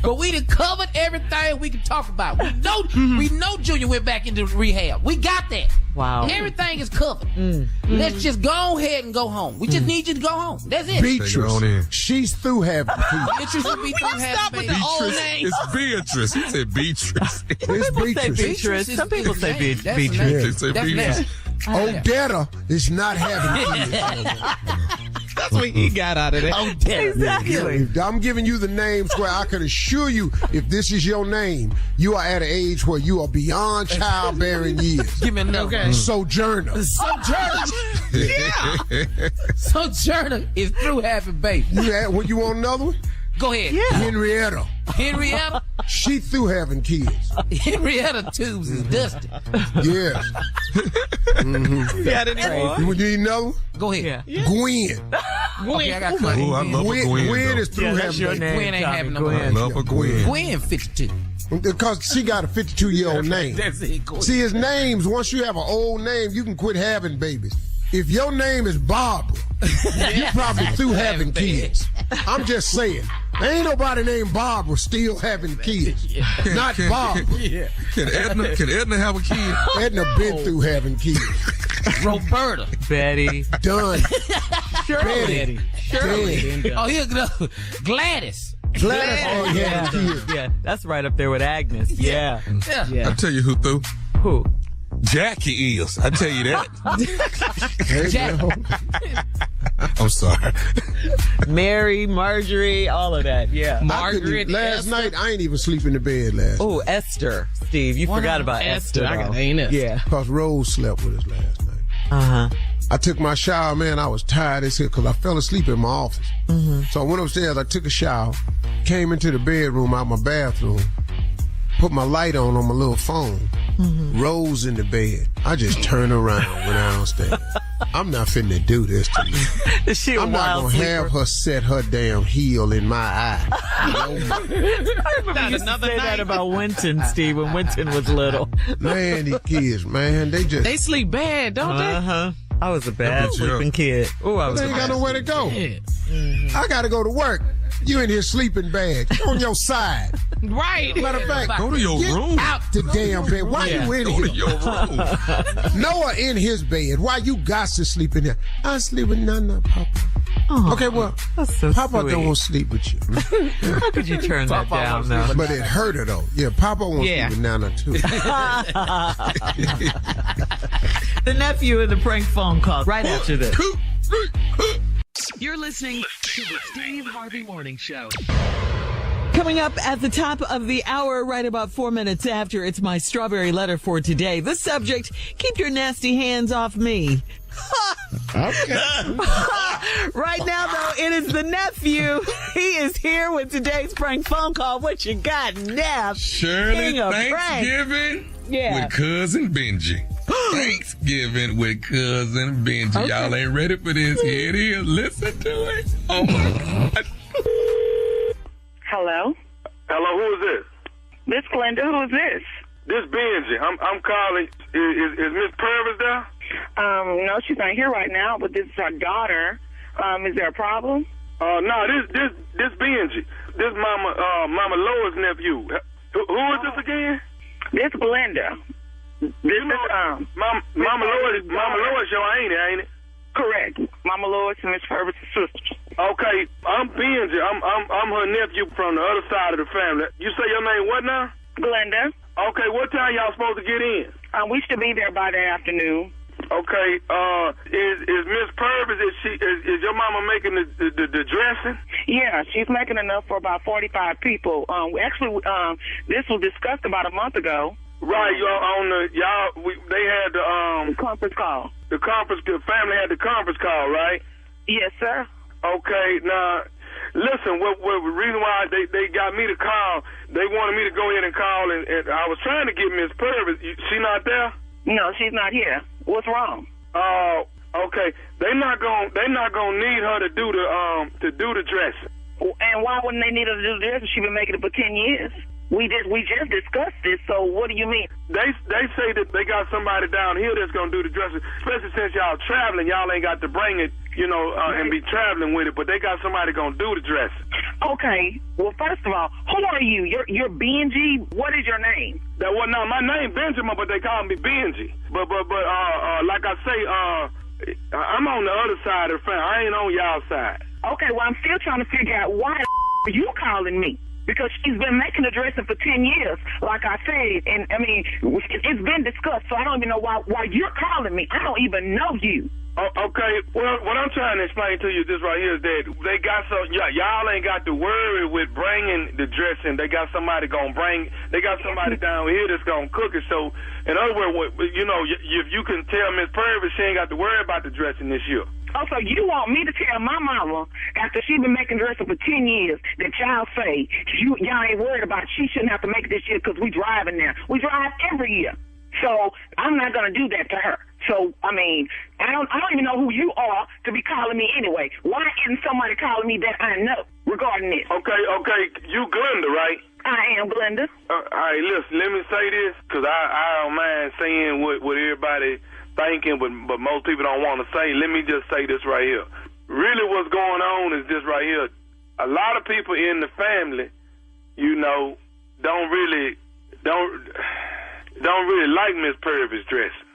But we done covered everything we can talk about. We know Junior went back into rehab. We got that. Wow. Everything is covered. Let's just go ahead and go home. We just need you to go home. That's it. Beatrice. She's through having kids. Beatrice will be through having baby. It's Beatrice. He said Beatrice. It's Beatrice. Some people say Beatrice. Odetta is not having kids. That's what he got out of that. Exactly. I'm giving you the names where I can assure you, if this is your name, you are at an age where you are beyond childbearing years. Give me another. Okay. Sojourner. Yeah. Sojourner is through having baby. You want another one? Go ahead. Yeah. Henrietta. She through having kids. Henrietta tubes is dusty. Yes. You got any more? You need another one? Go ahead. Yeah. Gwen. Okay, I got I love a Gwen. Gwen is through having your baby. name. Gwen ain't having no I love a Gwen. Gwen 52. Because she got a 52-year-old name. That's it. Go See, his names, once you have an old name, you can quit having babies. If your name is Barbara, you probably through having kids. I'm just saying. There ain't nobody named Barbara still having kids. Not Barbara. Can Edna have a kid? Edna been through having kids. Roberta. Betty. Done. Shirley. Shirley. Oh, here go. Gladys. Gladys. Yeah, that's right up there with Agnes. Yeah. I tell you who through. Who? Jackie is. I tell you that. I'm sorry. Mary, Marjorie, all of that. Yeah. Margaret. Last night, I ain't even sleep in the bed last night. Oh, Esther. Steve, you forgot about Esther. I got Esther. Yeah. Because Rose slept with us last night. Uh-huh. I took my shower, man. I was tired as hell because I fell asleep in my office. So I went upstairs. I took a shower, came into the bedroom out my bathroom, put my light on my little phone, Rose in the bed. I just turned around, went downstairs. I'm not finna do this to you. Is she a I'm not wild gonna sleeper? have her set her damn heel in my eye. I remember you used to say that about Winton, Steve, when Winton was little. Man, these kids, man, They sleep bad, don't they? Uh-huh. I was a bad sleeping kid. Oh, I was. They ain't got nowhere to go. Yeah. I gotta go to work. You in here sleeping bad. Get on your side. Right. Matter of fact, Go to your get room. out the damn bed. Why Yeah. you in Go here? to your room. Noah in his bed. Why you got to sleep in there? I sleep with Nana, Papa. Oh, Okay, well, that's so Papa sweet. don't want to sleep with you. How could you turn that Papa down, wants though? to But it hurt her, though. Yeah, Papa wants to Yeah. sleep with Nana, too. The nephew and the prank phone call right after this. You're listening to the Steve Harvey Morning Show. Coming up at the top of the hour, right about 4 minutes after, it's my strawberry letter for today. The subject, keep your nasty hands off me. Okay. Right now, though, it is the nephew. He is here with today's prank phone call. What you got, Neff? Shirley, King of prank. Thanksgiving Yeah. with Cousin Benji. Thanksgiving with Cousin Benji. Okay. Y'all ain't ready for this. Here it is. Listen to it. Oh, my God. Hello? Hello, who is this? This Glenda, who is this? This Benji. I'm calling. Is Miss Purvis there? No, she's not here right now, but this is her daughter. Is there a problem? No, this Benji. This Mama Lois' nephew. Who is this again? This Glenda. This is Mama Lois, ain't it? correct. Mama Lois and Miss Purvis' sisters. Okay, I'm Benji. I'm her nephew from the other side of the family. You say your name what now? Glenda. Okay, what time y'all supposed to get in? We should be there by the afternoon. Okay, is Miss Purvis, is your mama making the dressing? Yeah, she's making enough for about 45 people. This was discussed about a month ago. Right, they had the conference call. The family had the conference call, right? Yes, sir. Okay, now listen. What the reason why they got me to call? They wanted me to go in and call, and I was trying to get Miss Purvis. She not there? No, she's not here. What's wrong? Okay. They not gonna need her to do the dressing. And why wouldn't they need her to do the dressing? She's been making it for 10 years. We just discussed this. So what do you mean? They say that they got somebody down here that's gonna do the dressing. Especially since y'all traveling, y'all ain't got to bring it, and be traveling with it. But they got somebody gonna do the dressing. Okay. Well, first of all, who are you? You're Benji. What is your name? My name Benjamin, but they call me Benji. But like I say, I'm on the other side of the family. I ain't on y'all side. Okay. Well, I'm still trying to figure out why are you calling me? Because she's been making the dressing for 10 years, like I said. And, I mean, it's been discussed, so I don't even know why you're calling me. I don't even know you. Okay, well, what I'm trying to explain to you this right here is that they got y'all ain't got to worry with bringing the dressing. They got somebody somebody down here that's gonna cook it. So, in other words, if you can tell Miss Purvis she ain't got to worry about the dressing this year. Oh, so you want me to tell my mama, after she been making dressing for 10 years, that y'all say y'all ain't worried about it. She shouldn't have to make it this year because we driving now. We drive every year. So I'm not going to do that to her. So, I mean, I don't even know who you are to be calling me anyway. Why isn't somebody calling me that I know regarding this? Okay. You Glenda, right? I am Glenda. All right, listen, let me say this, because I don't mind saying what everybody thinking, but most people don't want to say. Let me just say this right here. Really what's going on is this right here. A lot of people in the family, don't really like Miss Purvis' dressing.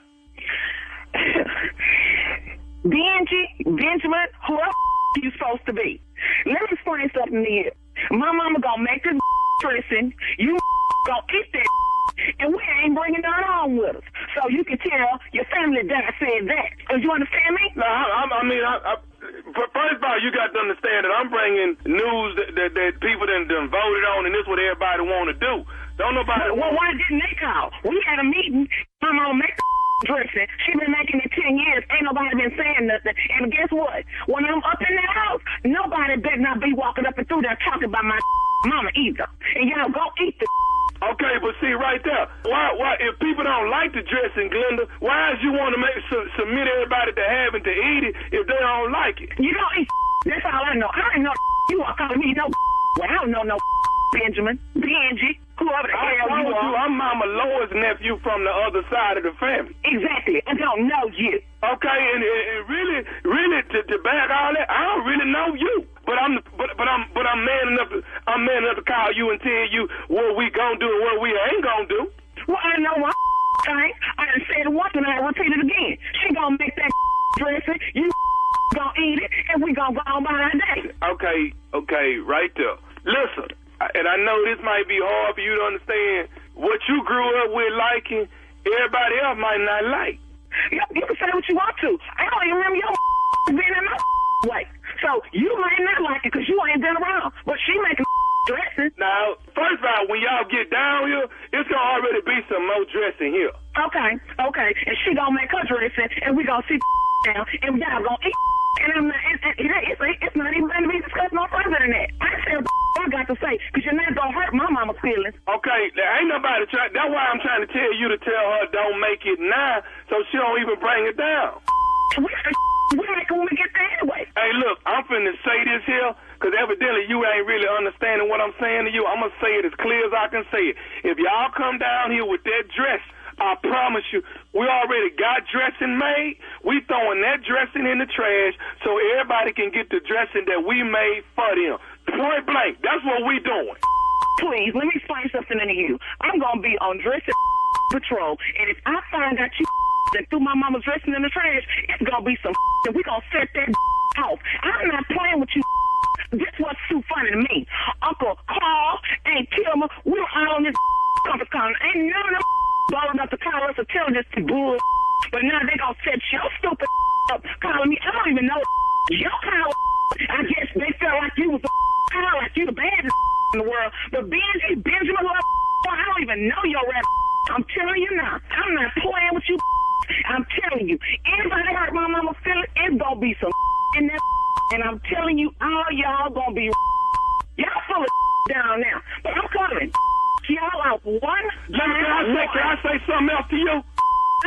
Benjamin, who else are you supposed to be? Let me explain something to you. My mama gonna make this dressing. You gonna eat that, and we ain't bringing none on with us. So you can tell your family that I said that. Do you understand me? No, first of all, you got to understand that I'm bringing news that people done voted on, and this is what everybody want to do. Don't nobody. Well, why didn't they call? We had a meeting. My mama make the dressing. She been making it 10 years. Ain't nobody been saying nothing. And guess what? When I'm up in that house, nobody better not be walking up and through there talking about my mama either. And y'all go eat the Okay, but see right there, why if people don't like the dressing, Glenda, why is you want to submit everybody to having to eat it if they don't like it? You don't eat. That's all I know. I don't know you are calling me no. Well, I don't know no Benjamin, Benji, whoever the hell you are. I'm Mama Lois' nephew from the other side of the family. Exactly. I don't know you. Okay, and really to back all that, I don't really know you. But I'm man enough to call you and tell you what we gonna do and what we ain't gonna do. Well, I know one thing. I done said it once and I repeat it again. She gonna make that dressing. You gonna eat it, and we gonna go on by our day. Okay, right there. Listen, and I know this might be hard for you to understand. What you grew up with liking, everybody else might not like. You can say what you want to. I don't even remember your being in my way. So you might not like it because you ain't been around. But she making dressing. Now, first of all, when y'all get down here, it's gonna already be some more dressing here. Okay. And she gonna make her dressing, and we gonna sit down, and y'all gonna eat. And I'm not, it's not even going to be discussed no further than that. I said I got to say, because you're not going to hurt my mama's feelings. Okay, there ain't nobody trying. That's why I'm trying to tell you to tell her don't make it now, so she don't even bring it down. We make it when we get there anyway. Hey, look, I'm finna say this here, because evidently you ain't really understanding what I'm saying to you. I'm going to say it as clear as I can say it. If y'all come down here with that dress, I promise you, we already got dressing made. We throwing that dressing in the trash so everybody can get the dressing that we made for them. Point blank, that's what we doing. Please, let me explain something to you. I'm going to be on dressing patrol, and if I find out you that threw my mama's dressing in the trash, it's going to be some and we going to set that off. I'm not playing with you. This was too funny to me. Uncle Carl, Aunt Kilmer, we were all on this conference call. Ain't none of them bold enough to call us or tell us to bull. But now they gonna set your stupid up calling me. I don't even know your call. I guess they felt like you was the call, like you the baddest in the world. But Benjamin, I don't even know your rap. I'm telling you now. I'm not playing with you. I'm telling you. Anybody hurt my mama's feelings, it's gonna be some in that. And I'm telling you, all y'all gonna be y'all full of down now. But I'm coming. Y'all out one. Can I say something else to you?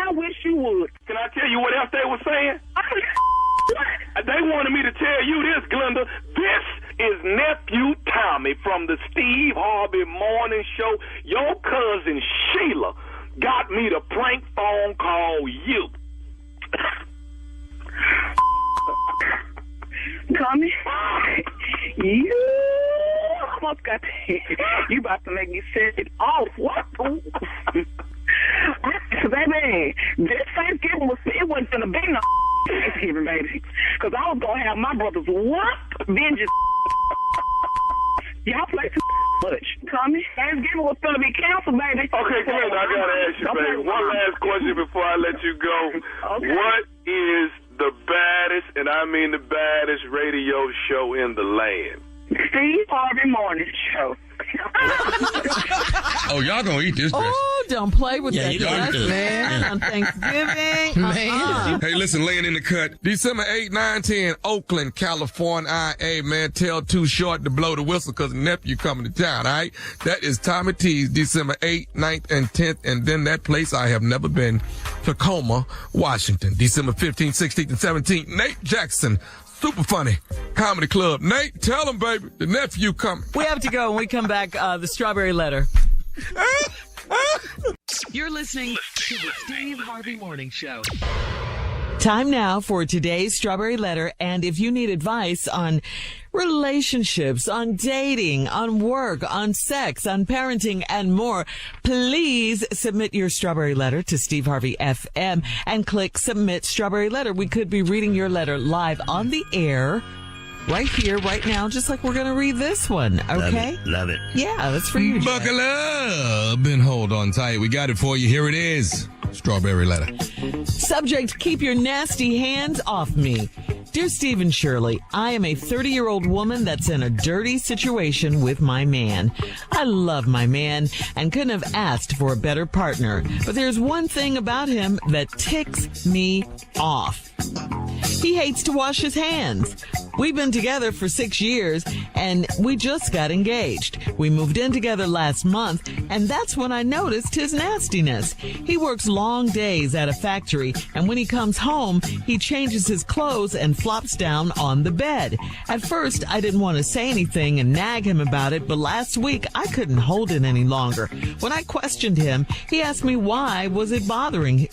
I wish you would. Can I tell you what else they were saying? What? They wanted me to tell you this, Glenda. This is Nephew Tommy from the Steve Harvey Morning Show. Your cousin Sheila got me to prank phone call you. Tommy, you almost got you about to make me set it off. What? Baby, this Thanksgiving it wasn't gonna be no Thanksgiving, baby. Because I was gonna have my brothers vengeance. Y'all play too much. Tommy, Thanksgiving was gonna be canceled, baby. Okay, come here. I gotta ask you, baby. One last question before I let you go. Okay. What is the baddest, and I mean the baddest, radio show in the land? Steve Harvey Morning Show. Oh, y'all gonna eat this dress. Oh, don't play with that dress, man. On Thanksgiving. Man. Hey, listen, laying in the cut. December 8, 9, 10, Oakland, California. Hey, man, tell Too Short to blow the whistle because nephew coming to town, all right? That is Tommy T's, December 8th, 9th, and 10th. And then that place I have never been, Tacoma, Washington, December 15th, 16th, and 17th. Nate Jackson. Super Funny Comedy Club. Nate, tell him, baby, the nephew coming. We have to go. When we come back, the Strawberry Letter. You're listening to the Steve Harvey Morning Show. Time now for today's Strawberry Letter. And if you need advice on relationships, on dating, on work, on sex, on parenting, and more, please submit your Strawberry Letter to Steve Harvey FM and click Submit Strawberry Letter. We could be reading your letter live on the air right here, right now, just like we're going to read this one. Okay? Love it. Yeah, that's for you, Jack. Buckle up and hold on tight. We got it for you. Here it is. Strawberry Letter. Subject, keep your nasty hands off me. Dear Steve and Shirley, I am a 30-year-old woman that's in a dirty situation with my man. I love my man and couldn't have asked for a better partner. But there's one thing about him that ticks me off. He hates to wash his hands. We've been together for 6 years, and we just got engaged. We moved in together last month, and that's when I noticed his nastiness. He works long days at a factory, and when he comes home, he changes his clothes and flops down on the bed. At first, I didn't want to say anything and nag him about it, but last week, I couldn't hold it any longer. When I questioned him, he asked me why was it bothering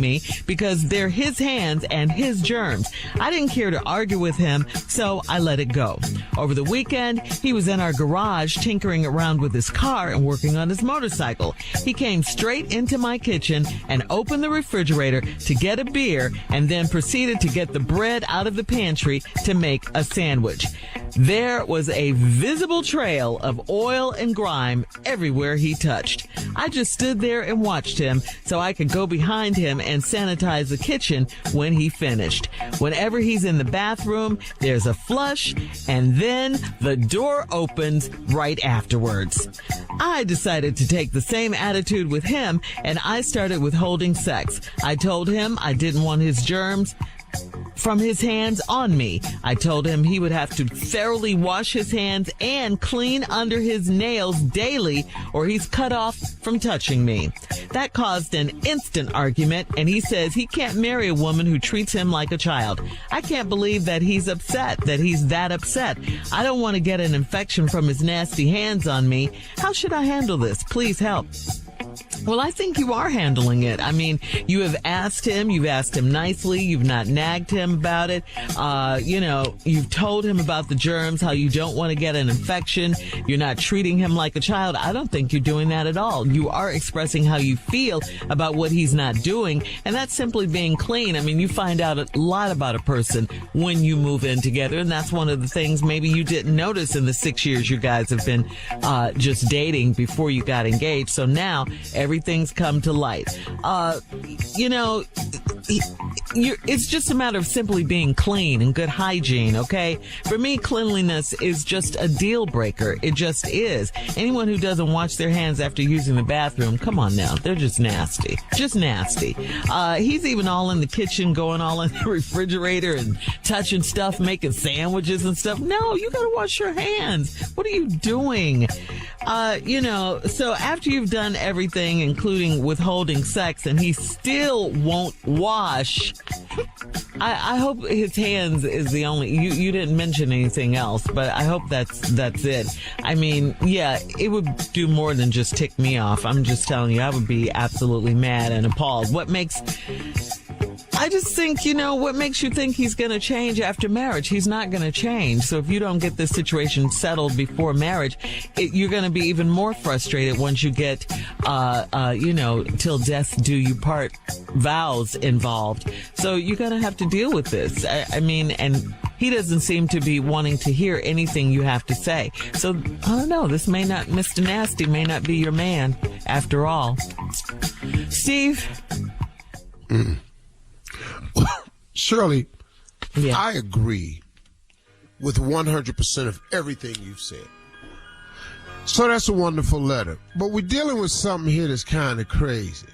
me because they're his hands and his germs. I didn't care to argue with him, so I let it go. Over the weekend, he was in our garage tinkering around with his car and working on his motorcycle. He came straight into my kitchen and opened the refrigerator to get a beer and then proceeded to get the bread out of the pantry to make a sandwich. There was a visible trail of oil and grime everywhere he touched. I just stood there and watched him so I could go behind him and sanitize the kitchen when he finished. Whenever he's in the bathroom, there's a flush, and then the door opens right afterwards. I decided to take the same attitude with him, and I started withholding sex. I told him I didn't want his germs from his hands on me. I told him he would have to thoroughly wash his hands and clean under his nails daily, or he's cut off from touching me. That caused an instant argument, and he says he can't marry a woman who treats him like a child. I can't believe that he's that upset. I don't want to get an infection from his nasty hands on me. How should I handle this? Please help. Well, I think you are handling it. I mean, you've asked him nicely, you've not nagged him about it. You've told him about the germs, how you don't want to get an infection. You're not treating him like a child. I don't think you're doing that at all. You are expressing how you feel about what he's not doing, and that's simply being clean. I mean, you find out a lot about a person when you move in together, and that's one of the things maybe you didn't notice in the 6 years you guys have been just dating before you got engaged. So now everything's come to light. It's just a matter of simply being clean and good hygiene, okay? For me, cleanliness is just a deal breaker. It just is. Anyone who doesn't wash their hands after using the bathroom, come on now, they're just nasty. Just nasty. He's even all in the kitchen, going all in the refrigerator and touching stuff, making sandwiches and stuff. No, you gotta wash your hands. What are you doing? So after you've done everything, including withholding sex, and he still won't wash, I hope his hands is the only, you didn't mention anything else, but I hope that's it. I mean, yeah, it would do more than just tick me off. I'm just telling you, I would be absolutely mad and appalled. I just think, what makes you think he's going to change after marriage? He's not going to change. So if you don't get this situation settled before marriage, you're going to be even more frustrated once you get, till death do you part vows involved. So you're going to have to deal with this. And he doesn't seem to be wanting to hear anything you have to say. So, I don't know, Mr. Nasty may not be your man after all. Steve? Shirley, yeah. I agree with 100% of everything you've said. So that's a wonderful letter. But we're dealing with something here that's kind of crazy.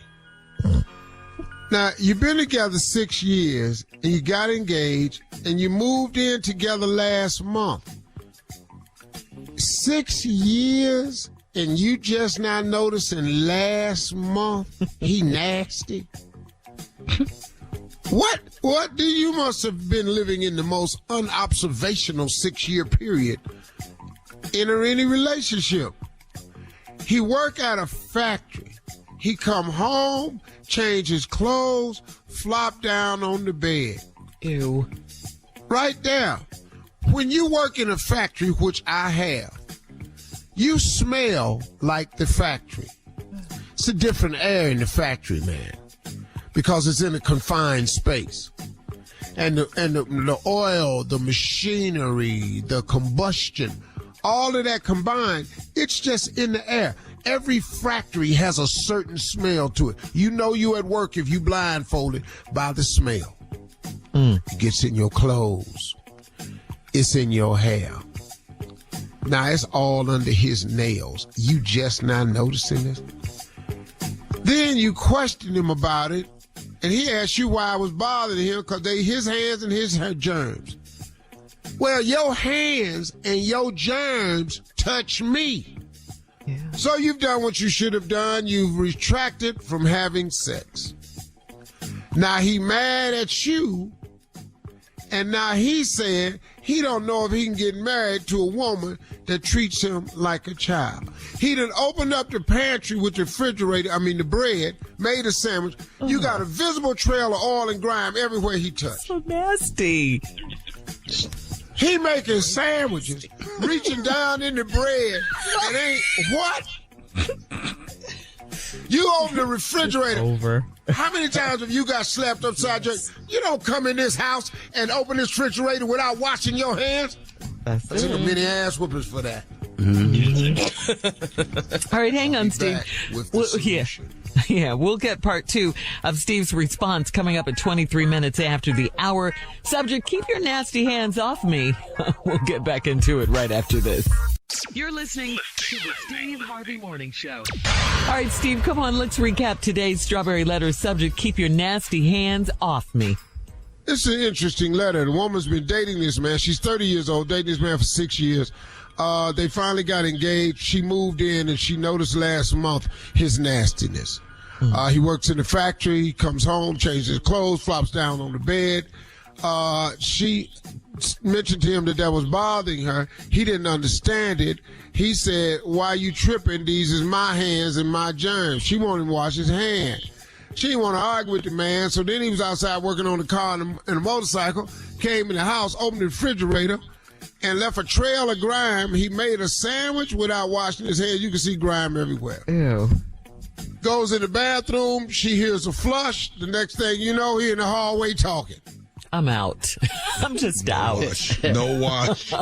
Now, you've been together 6 years, and you got engaged, and you moved in together last month. 6 years, and you just now noticing last month he nasty? What do you must have been living in the most unobservational 6-year period enter any relationship? He work at a factory. He come home, change his clothes, flop down on the bed. Ew. Right there. When you work in a factory, which I have, you smell like the factory. It's a different air in the factory, man, because it's in a confined space. And the oil, the machinery, the combustion, all of that combined, it's just in the air. Every factory has a certain smell to it. You know you at work if you blindfolded by the smell. It gets in your clothes. It's in your hair. Now, it's all under his nails. You just not noticing this? Then you question him about it, and he asked you why I was bothering him because they his hands and his germs. Well, your hands and your germs touch me. Yeah. So you've done what you should have done. You've retracted from having sex. Now he mad at you, and now he said he don't know if he can get married to a woman that treats him like a child. He done opened up the pantry with the the bread, made a sandwich. You got a visible trail of oil and grime everywhere he touched. So nasty. He making sandwiches, reaching down in the bread, and ain't what? You open the refrigerator. Over. How many times have you got slapped upside your... You don't come in this house and open this refrigerator without washing your hands? I took a many ass whoopers for that. All right, hang on, Steve. Yeah, we'll get part 2 of Steve's response coming up at 23 minutes after the hour. Subject, keep your nasty hands off me. We'll get back into it right after this. You're listening to the Steve Harvey Morning Show. All right, Steve, come on. Let's recap today's Strawberry Letter subject. Keep your nasty hands off me. It's an interesting letter. The woman's been dating this man. She's 30 years old, dating this man for 6 years. They finally got engaged. She moved in, and she noticed last month his nastiness. He works in the factory. He comes home, changes his clothes, flops down on the bed. She mentioned to him that was bothering her. He didn't understand it. He said, "Why you tripping? These is my hands and my germs." She wanted him to wash his hands. She didn't want to argue with the man, so then he was outside working on the car and a motorcycle, came in the house, opened the refrigerator, and left a trail of grime. He made a sandwich without washing his hands. You can see grime everywhere. Ew. Goes in the bathroom. She hears a flush. The next thing you know, he in the hallway talking. I'm out. I'm just out. No wash.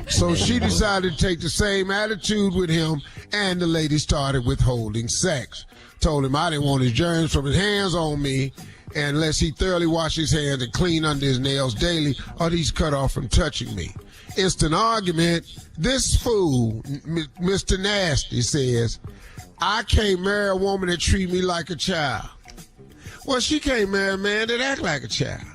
So she decided to take the same attitude with him, and the lady started withholding sex. Told him I didn't want his germs from his hands on me unless he thoroughly washed his hands and clean under his nails daily, or he's cut off from touching me. Instant argument. This fool, Mr. Nasty, says, "I can't marry a woman that treat me like a child." Well, she can't marry a man that act like a child.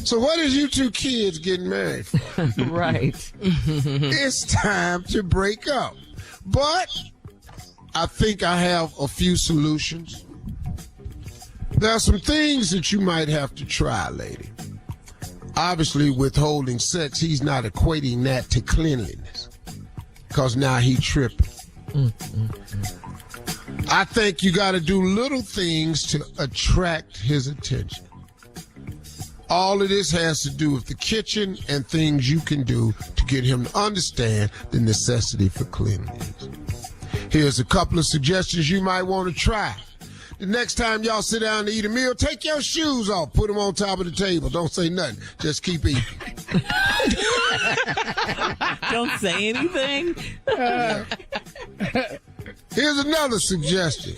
So what is you two kids getting married for? Right. It's time to break up. But I think I have a few solutions. There are some things that you might have to try, lady. Obviously, withholding sex, he's not equating that to cleanliness, because now he tripping. I think you got to do little things to attract his attention. All of this has to do with the kitchen and things you can do to get him to understand the necessity for cleanliness. Here's a couple of suggestions you might want to try. The next time y'all sit down to eat a meal, take your shoes off. Put them on top of the table. Don't say nothing. Just keep eating. Don't say anything. Here's another suggestion.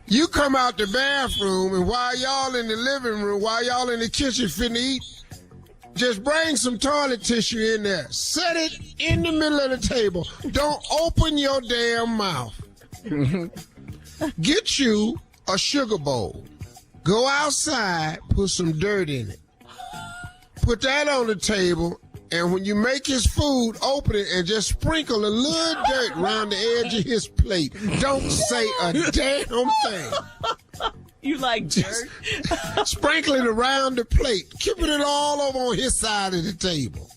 You come out the bathroom, and while y'all in the living room, while y'all in the kitchen finna eat, just bring some toilet tissue in there. Set it in the middle of the table. Don't open your damn mouth. Get you a sugar bowl. Go outside, put some dirt in it. Put that on the table, and when you make his food, open it and just sprinkle a little dirt around the edge of his plate. Don't say a damn thing. You like dirt? Sprinkle it around the plate. Keeping it all over on his side of the table.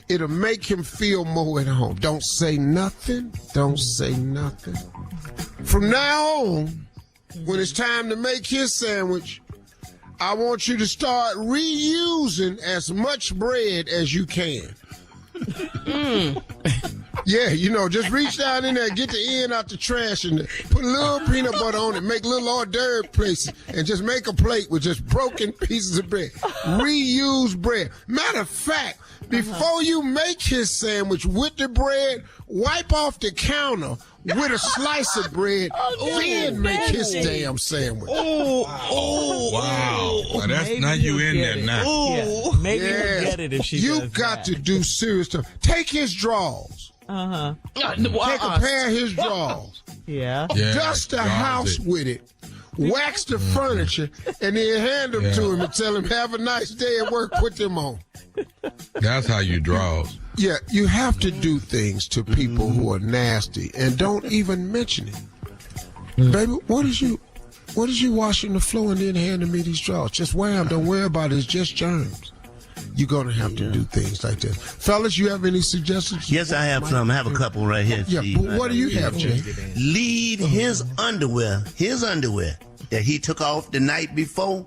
It'll make him feel more at home. Don't say nothing. Don't say nothing. From now on, when it's time to make his sandwich, I want you to start reusing as much bread as you can. Yeah, just reach down in there, get the end out the trash, and put a little peanut butter on it, make little hors d'oeuvre places, and just make a plate with just broken pieces of bread. Reuse bread. Matter of fact, before you make his sandwich with the bread, wipe off the counter with a slice of bread, then make his damn sandwich. Wow. Now you in there now. Yeah, maybe you'll get it if she does You got to do serious stuff. Take his drawers. Uh-huh. Take a pair of his drawers. Yeah. Dust the house with it. wax the furniture, and then hand them to him and tell him, have a nice day at work, put them on. That's how you draw. Yeah, you have to do things to people who are nasty and don't even mention it. Baby, what is you washing the floor and then handing me these drawers? Just wear them. Don't worry about it. It's just germs. You're going to have to do things like that. Fellas, you have any suggestions? Yes, I have some. I have a couple right here, Yeah, Steve. but what do you have, Jay? Leave his underwear that he took off the night before,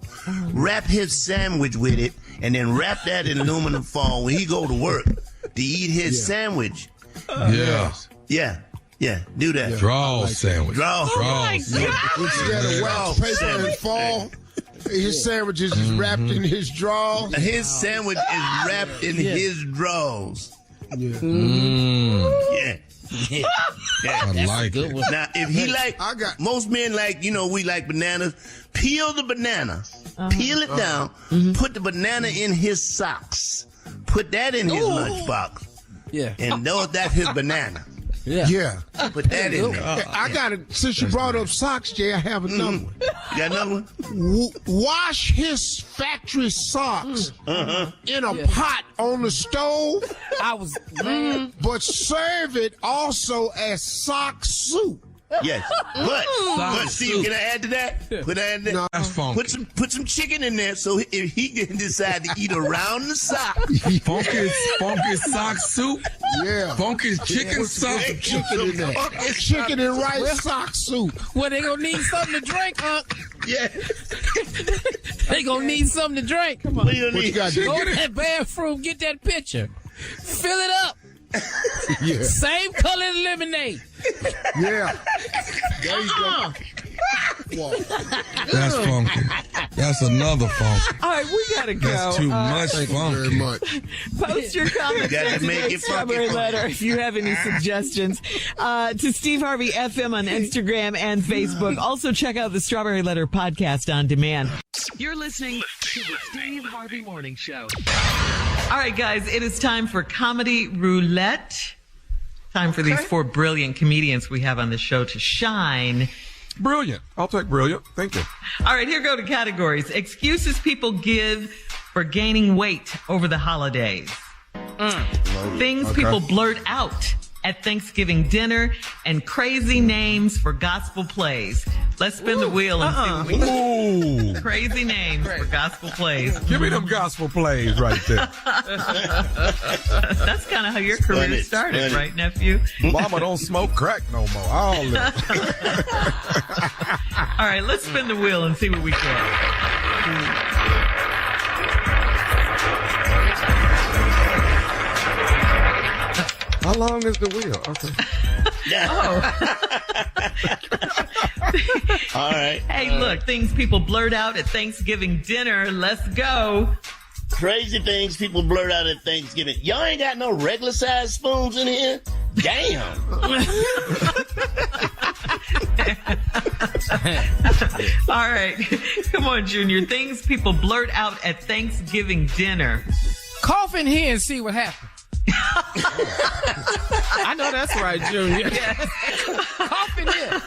wrap his sandwich with it, and then wrap that in aluminum foil when he go to work to eat his sandwich. Yeah, do that. Draw sandwich. Draw. Oh my God! Instead of wax paper and fall, his sandwiches is wrapped in his drawers. His sandwich is wrapped in his drawers. Yeah. I like it. Now, if he most men like, we like bananas. Peel the banana, peel it down, put the banana in his socks, put that in his lunchbox, and know that's his banana. Yeah. Put that in there. I got it. Since you brought up socks, Jay, I have another one. You got another one? Wash his factory socks in a pot on the stove. But serve it also as sock soup. Yes, but Steve, can I add to that? Put that in there. No. That's funky. Put some chicken in there, so if he can decide to eat around the sock. Funky sock soup. Yeah. Funky chicken soup. Put some chicken in there. Chicken and rice sock soup. Well, they gonna need something to drink, Unc. Yeah. They gonna need something to drink. Come on. What you Go to that bathroom, get that pitcher, fill it up. Yeah. Same color as lemonade. Yeah. There you go. That's funky. That's another funky. All right, we gotta go. That's too much Thank you funky. very much. Post your comments gotta in make today's it Strawberry funky. Letter if you have any suggestions. To Steve Harvey FM on Instagram and Facebook. Also check out the Strawberry Letter podcast on demand. You're listening to the Steve Harvey Morning Show. All right, guys, it is time for Comedy Roulette. Time for these four brilliant comedians we have on the show to shine. Brilliant. I'll take brilliant. Thank you. All right, here go the categories. Excuses people give for gaining weight over the holidays. Things people blurt out at Thanksgiving dinner, and crazy names for gospel plays. Let's spin the wheel and see what we can. Crazy names for gospel plays. Give me them gospel plays right there. That's kind of how your career started, right, nephew? Mama don't smoke crack no more. All right, let's spin the wheel and see what we get. How long is the wheel? Okay. All right. Hey, look, things people blurt out at Thanksgiving dinner. Let's go. Crazy things people blurt out at Thanksgiving. Y'all ain't got no regular size spoons in here? Damn. All right. Come on, Junior. Things people blurt out at Thanksgiving dinner. Cough in here and see what happens. I know that's right, Junior. Cough in here.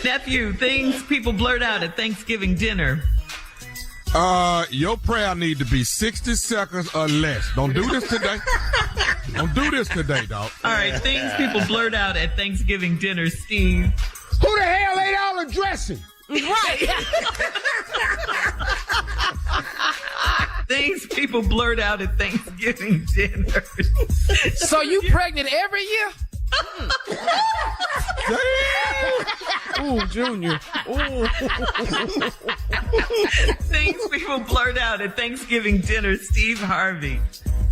Nephew, things people blurt out at Thanksgiving dinner. Your prayer need to be 60 seconds or less. Don't do this today. Don't do this today, dog. All right, things people blurt out at Thanksgiving dinner, Steve. Who the hell ate all the dressing? Right. Things people blurt out at Thanksgiving dinner. So you pregnant every year? Ooh, Junior. Ooh. Things people blurt out at Thanksgiving dinner, Steve Harvey.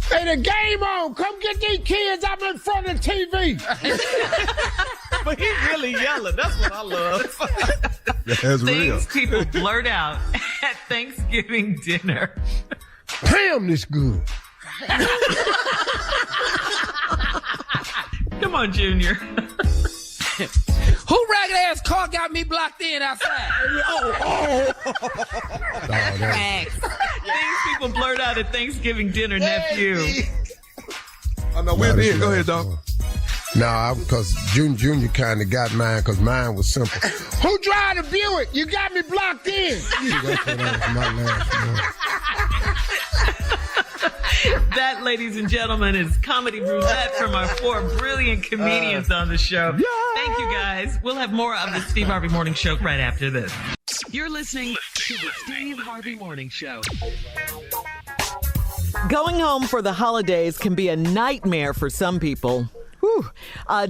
Hey, the game on. Come get these kids up in front of the TV. But he's really yelling. That's what I love. That's real. Things people blurt out at Thanksgiving dinner. Damn, this good. Come on, Junior. Who ragged ass car got me blocked in outside? Thanks. Things people blurt out at Thanksgiving dinner, nephew. Oh, no, we're in. Go ahead, dog. No, because Junior kind of got mine because mine was simple. Who drive the Buick? You got me blocked in. That's what was my last one. That, ladies and gentlemen, is Comedy Roulette from our 4 brilliant comedians on the show. Yeah. Thank you, guys. We'll have more of the Steve Harvey Morning Show right after this. You're listening to the Steve Harvey Morning Show. Going home for the holidays can be a nightmare for some people. Whew.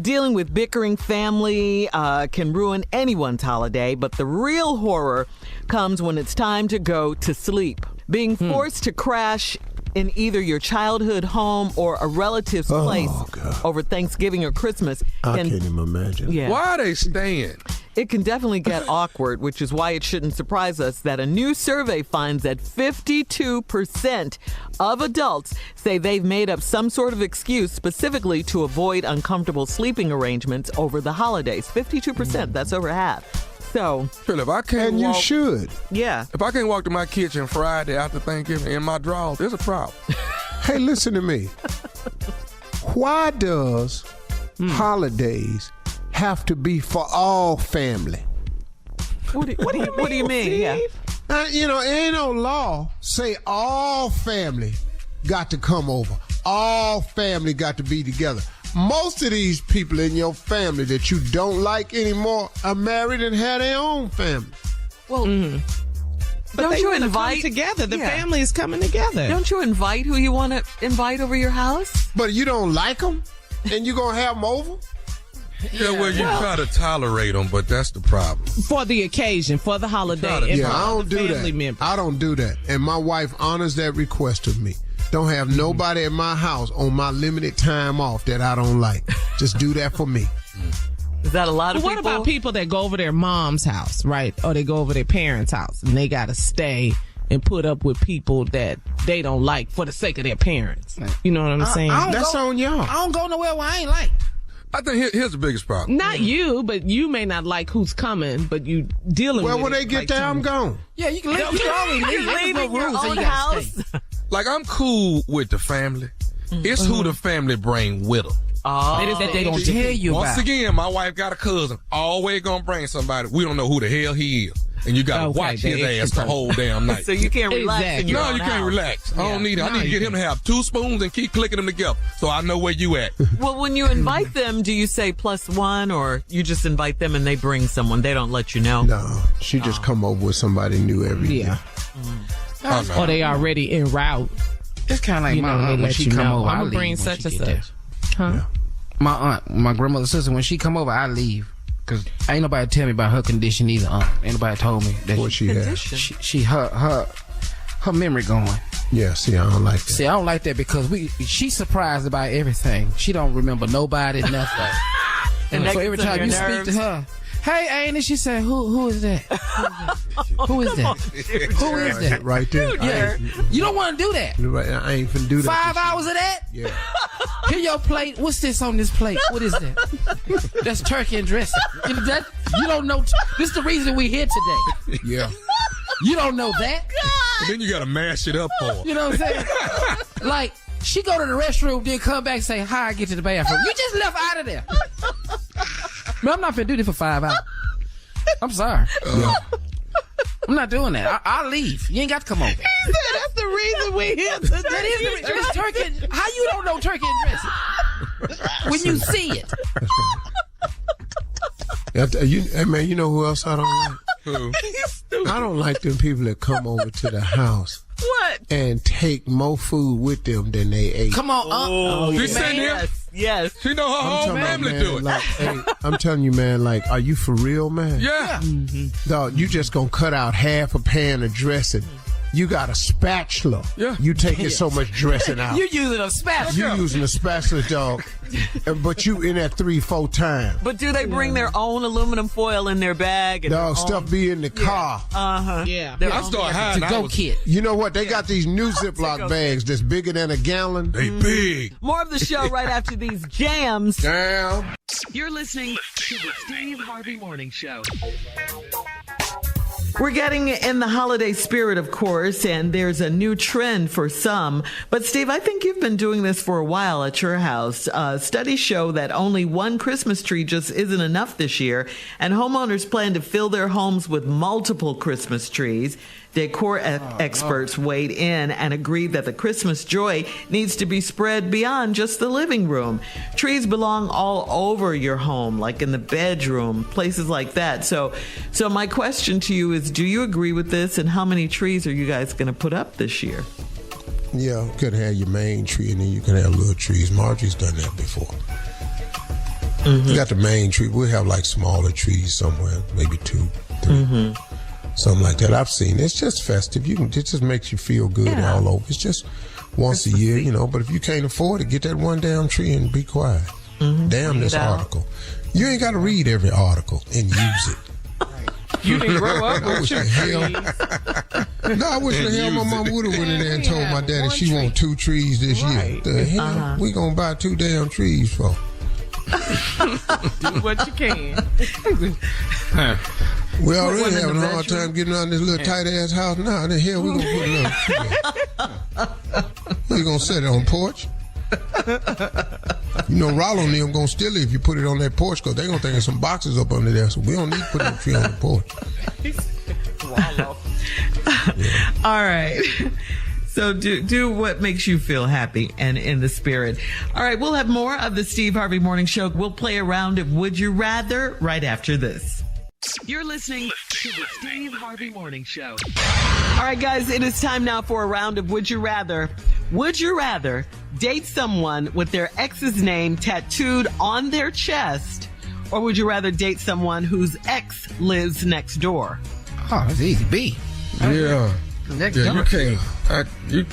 Dealing with bickering family can ruin anyone's holiday, but the real horror comes when it's time to go to sleep. Being forced to crash in either your childhood home or a relative's place over Thanksgiving or Christmas. I can't even imagine. Yeah. Why are they staying? It can definitely get awkward, which is why it shouldn't surprise us that a new survey finds that 52% of adults say they've made up some sort of excuse specifically to avoid uncomfortable sleeping arrangements over the holidays. 52%, that's over half. So, Phil, if I can't and walk, you should. Yeah. If I can't walk to my kitchen Friday after Thanksgiving in my drawers, there's a problem. Hey, listen to me. Why does holidays have to be for all family? What do you mean? Yeah. Ain't no law say all family got to come over. All family got to be together. Most of these people in your family that you don't like anymore are married and have their own family. Well, but don't you come invite together? The family is coming together. Don't you invite who you want to invite over your house? But you don't like them, and you gonna have them over? Yeah, well, you try to tolerate them, but that's the problem. For the occasion, for the holiday. I don't do that. Members. I don't do that. And my wife honors that request of me. Don't have nobody at my house on my limited time off that I don't like. Just do that for me. Is that a lot of people? What about people that go over their mom's house, right? Or they go over their parents' house and they got to stay and put up with people that they don't like for the sake of their parents. You know what I'm saying? That's on y'all. I don't go nowhere where I ain't like. I think here's the biggest problem. Not you, but you may not like who's coming, but you dealing with it. Well, when they get there, I'm gone. Yeah, you can leave. You can always leave. You're There's no leaving your rules, so own you gotta house. stay. Like, I'm cool with the family. It's who the family bring with them. It is that they don't tell you Once about. again, my wife got a cousin. Always gonna bring somebody. We don't know who the hell he is. And you gotta watch his ass the whole damn night. So you can't relax in your No, own you can't house. relax. I don't need it. I need to get him to have 2 spoons and keep clicking them together so I know where you at. Well, when you invite them, do you say +1 or you just invite them and they bring someone? They don't let you know? No, she just come over with somebody new every year. Or they already en route. It's kind of like my aunt when she come over. I'm I gonna bring leave when such she and get there. such. Huh? Yeah. My aunt, my grandmother's sister, when she come over, I leave. Cause ain't nobody tell me about her condition either. Ain't nobody told me that What she has. She her memory going. Yeah, see, I don't like that. See, I don't like that because she's surprised about everything. She don't remember nobody, nothing. And so every time you speak to her, hey, Ain't it? She said, who is that? Who is that? Who is that? Right there. Yeah. You don't want to do that. Right, I ain't finna do that. 5 hours of that? Yeah. Here your plate. What's this on this plate? What is that? That's turkey and dressing. You don't know. This is the reason we here today. Yeah. You don't know that. And then you gotta mash it up for her. You know what I'm saying? Like, she go to the restroom, then come back and say, how I get to the bathroom. You just left out of there. Man, I'm not finna do this for 5 hours. I'm sorry. I'm not doing that. I'll leave. You ain't got to come over. He said that's the reason we here today. That is the reason. It's turkey. How you don't know turkey and dressing? When you see it. Hey, man, you know who else I don't like? Who? I don't like them people that come over to the house. What? And take more food with them than they ate. Come on, Oh, yeah. she sitting here. Yes. She know her whole family man, do it. Like, hey, I'm telling you, man, like, are you for real, man? Yeah. Dog, you just gonna cut out half a pan of dressing. You got a spatula. Yeah. You taking so much dressing out. You using a spatula. You using a spatula, dog. But you in that 3-4 times. But do they bring their own aluminum foil in their bag? And Dog, stuff be in the car. Uh-huh. Yeah. I started hiding. To go kit. You know what? They got these new Ziploc bags that's bigger than a gallon. They big. More of the show right after these jams. Damn. You're listening to the Steve Harvey Morning Show. We're getting in the holiday spirit, of course, and there's a new trend for some. But Steve, I think you've been doing this for a while at your house. Studies show that only one Christmas tree just isn't enough this year, and homeowners plan to fill their homes with multiple Christmas trees. Decor experts weighed in and agreed that the Christmas joy needs to be spread beyond just the living room. Trees belong all over your home, like in the bedroom, places like that. So my question to you is, do you agree with this, and how many trees are you guys going to put up this year? Yeah, you could have your main tree, and then you can have little trees. Marjorie's done that before. We got the main tree. We'll have like smaller trees somewhere, maybe 2, 3. Something like that. I've seen it. It's just festive. It just makes you feel good all over. It's just once a year, but if you can't afford it, get that one damn tree and be quiet. Damn this article. You ain't got to read every article and use it. You didn't grow up with your trees. No, I wish the hell my mom would have went in there and told my daddy she want 2 trees this year. The hell we gonna buy 2 damn trees for? Do what you can. We already having a hard time getting out of this little tight ass house now. The hell we gonna put another tree? We gonna set it on porch? Rollo and them gonna steal it if you put it on that porch, because they gonna think there's some boxes up under there. So we don't need to put no tree on the porch. All right. So do what makes you feel happy and in the spirit. All right, we'll have more of the Steve Harvey Morning Show. We'll play a round of Would You Rather right after this. You're listening to the Steve Harvey Morning Show. All right, guys, it is time now for a round of Would You Rather. Would you rather date someone with their ex's name tattooed on their chest, or would you rather date someone whose ex lives next door? Oh, that's easy. B. Yeah. Next you door. can't. You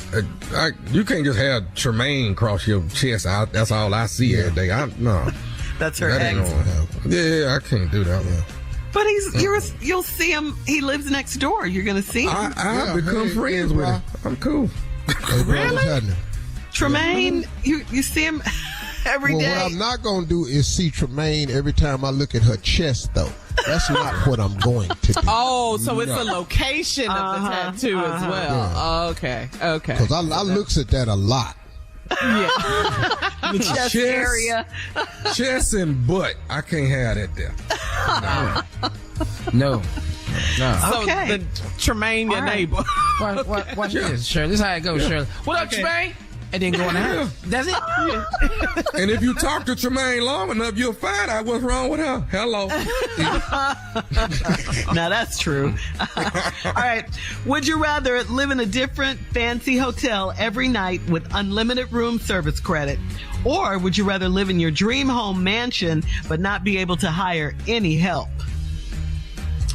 can't just have Tremaine cross your chest out. That's all I see every day. No. That's her That ain't ex. gonna happen. Yeah, I can't do that one. But you'll see him. He lives next door. You're going to see him. I become friends with him. I'm cool. Really? Tremaine, you see him every day. What I'm not going to do is see Tremaine every time I look at her chest, though. That's not what I'm going to do. Oh, so it's a location of the tattoo as well. Yeah. Okay. Because I looks at that a lot. Yeah. The chest area. Chest and butt. I can't have that there. No. So Okay. the Tremaine, your neighbor. Watch this, Shirley. This is how it goes, Shirley. What up, Tremaine? And then go in the house. That's it. And if you talk to Tremaine long enough, you'll find out what's wrong with her. Hello. Now that's true. All right. Would you rather live in a different fancy hotel every night with unlimited room service credit? Or would you rather live in your dream home mansion but not be able to hire any help?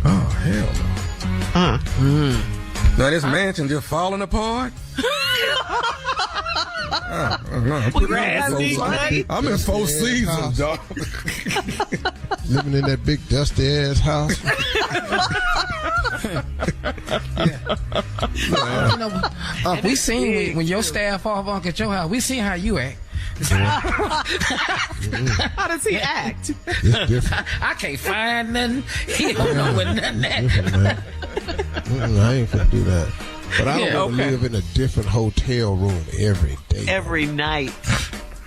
Oh, hell no. Now this mansion just falling apart? I'm in 4 seasons, dog. Living in that big dusty ass house. We seen when your staff off at your house. We seen how you act. How does he act? It's different. I can't find nothing. He don't know where nothing at. I ain't finna do that. But I don't want to live in a different hotel room every day. Every night.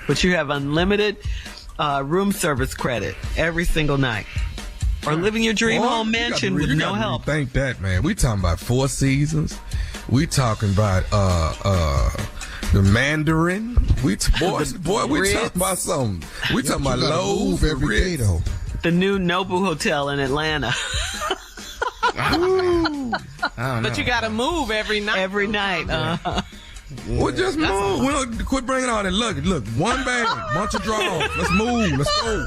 But you have unlimited room service credit every single night. Or live in your dream home mansion with no help. Think that, man. We talking about 4 seasons. We talking about the Mandarin. We talking about something. We talking about Lowe's every day, though. The new Nobu Hotel in Atlanta. But you got to move every night. Every night. Well, just move. We don't quit bringing all that luggage. Look, one bag, bunch of drawers. Let's move. Let's go.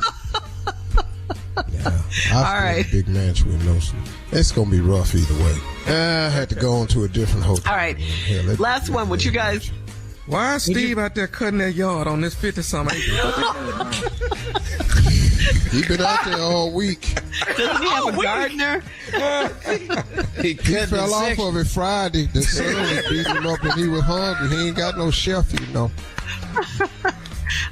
All right. Big mansion with no. It's gonna be rough either way. I had to go on to a different hotel. All right. Last one. What you guys? Why is Steve out there cutting that yard on this 50-something acres? He been out there all week. Doesn't he have a gardener? He fell off of it Friday. The sun was beating him up and he was hungry. He ain't got no chef, you know.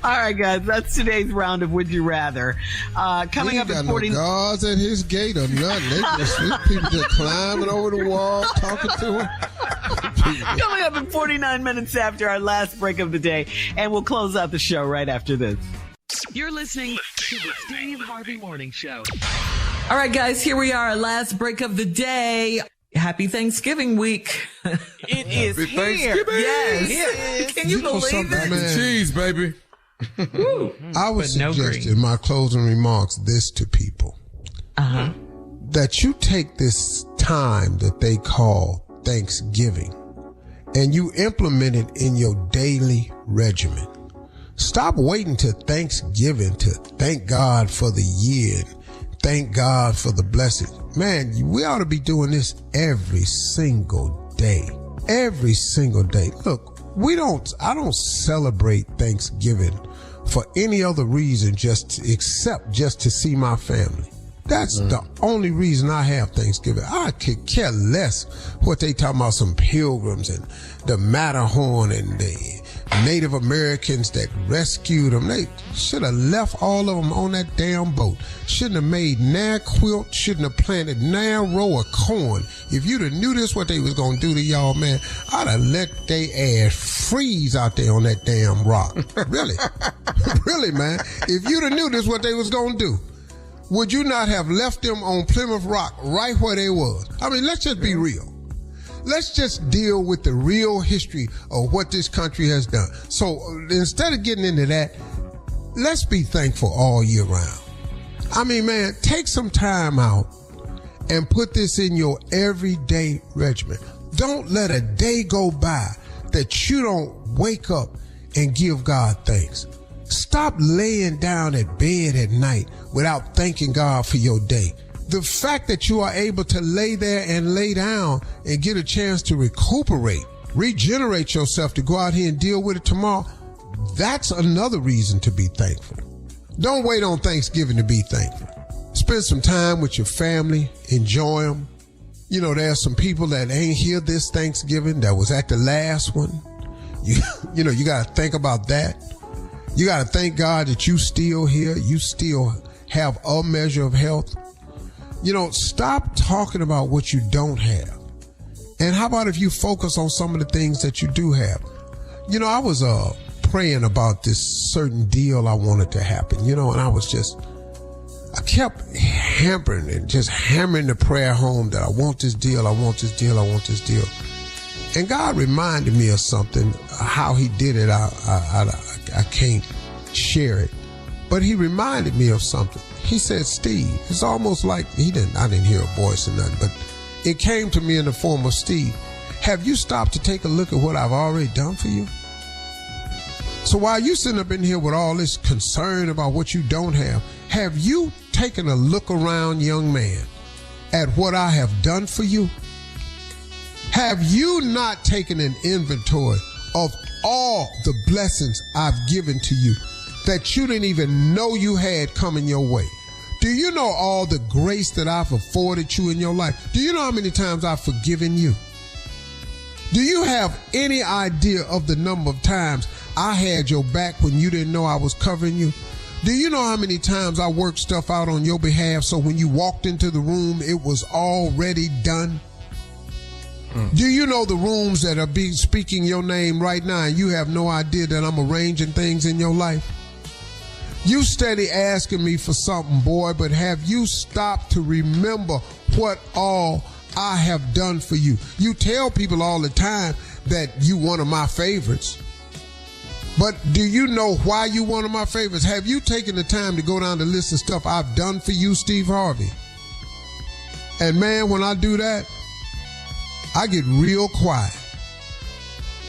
All right, guys, that's today's round of Would You Rather. Coming up at 40. No guards at his gate or nothing. They just people just climbing over the wall, talking to him. Coming up in 49 minutes after our last break of the day, and we'll close out the show right after this. You're listening to the Steve Harvey Morning Show. All right, guys, here we are, our last break of the day. Happy Thanksgiving week. It is Happy here. Thanksgiving. Yes. Can you believe it? Man, cheese, baby. I would suggest in my closing remarks this to people. That you take this time that they call Thanksgiving and you implement it in your daily regimen. Stop waiting to Thanksgiving to thank God for the year and thank God for the blessing. Man, we ought to be doing this every single day. Every single day. Look, I don't celebrate Thanksgiving for any other reason except just to see my family. That's the only reason I have Thanksgiving. I could care less what they talking about, some pilgrims and the Matterhorn and the Native Americans that rescued them. They should have left all of them on that damn boat. Shouldn't have made now quilt, shouldn't have planted now row of corn. If you'd have knew this what they was going to do to y'all, man, I'd have let they ass freeze out there on that damn rock. Really? Really, man. If you'd have knew this what they was going to do, would you not have left them on Plymouth Rock right where they was? I mean, let's just be real. Let's just deal with the real history of what this country has done. So instead of getting into that, let's be thankful all year round. I mean, man, take some time out and put this in your everyday regimen. Don't let a day go by that you don't wake up and give God thanks. Stop laying down at bed at night without thanking God for your day. The fact that you are able to lay there and lay down and get a chance to recuperate, regenerate yourself to go out here and deal with it tomorrow, that's another reason to be thankful. Don't wait on Thanksgiving to be thankful. Spend some time with your family, enjoy them. You know, there's some people that ain't here this Thanksgiving that was at the last one. You know, you got to think about that. You got to thank God that you still here. You still have a measure of health. You know, stop talking about what you don't have. And how about if you focus on some of the things that you do have? You know, I was praying about this certain deal I wanted to happen, you know, and I kept hammering the prayer home that I want this deal, I want this deal, I want this deal. And God reminded me of something, how he did it, I can't share it. But he reminded me of something. He said, Steve, it's almost like I didn't hear a voice or nothing, but it came to me in the form of Steve. Have you stopped to take a look at what I've already done for you? So while you sitting up in here with all this concern about what you don't have you taken a look around, young man, at what I have done for you? Have you not taken an inventory of all the blessings I've given to you that you didn't even know you had coming your way? Do you know all the grace that I've afforded you in your life? Do you know how many times I've forgiven you? Do you have any idea of the number of times I had your back when you didn't know I was covering you? Do you know how many times I worked stuff out on your behalf so when you walked into the room, it was already done? Do you know the rooms that are speaking your name right now and you have no idea that I'm arranging things in your life? You steady asking me for something, boy, but have you stopped to remember what all I have done for you? You tell people all the time that you one of my favorites. But do you know why you one of my favorites? Have you taken the time to go down the list of stuff I've done for you, Steve Harvey? And man, when I do that, I get real quiet.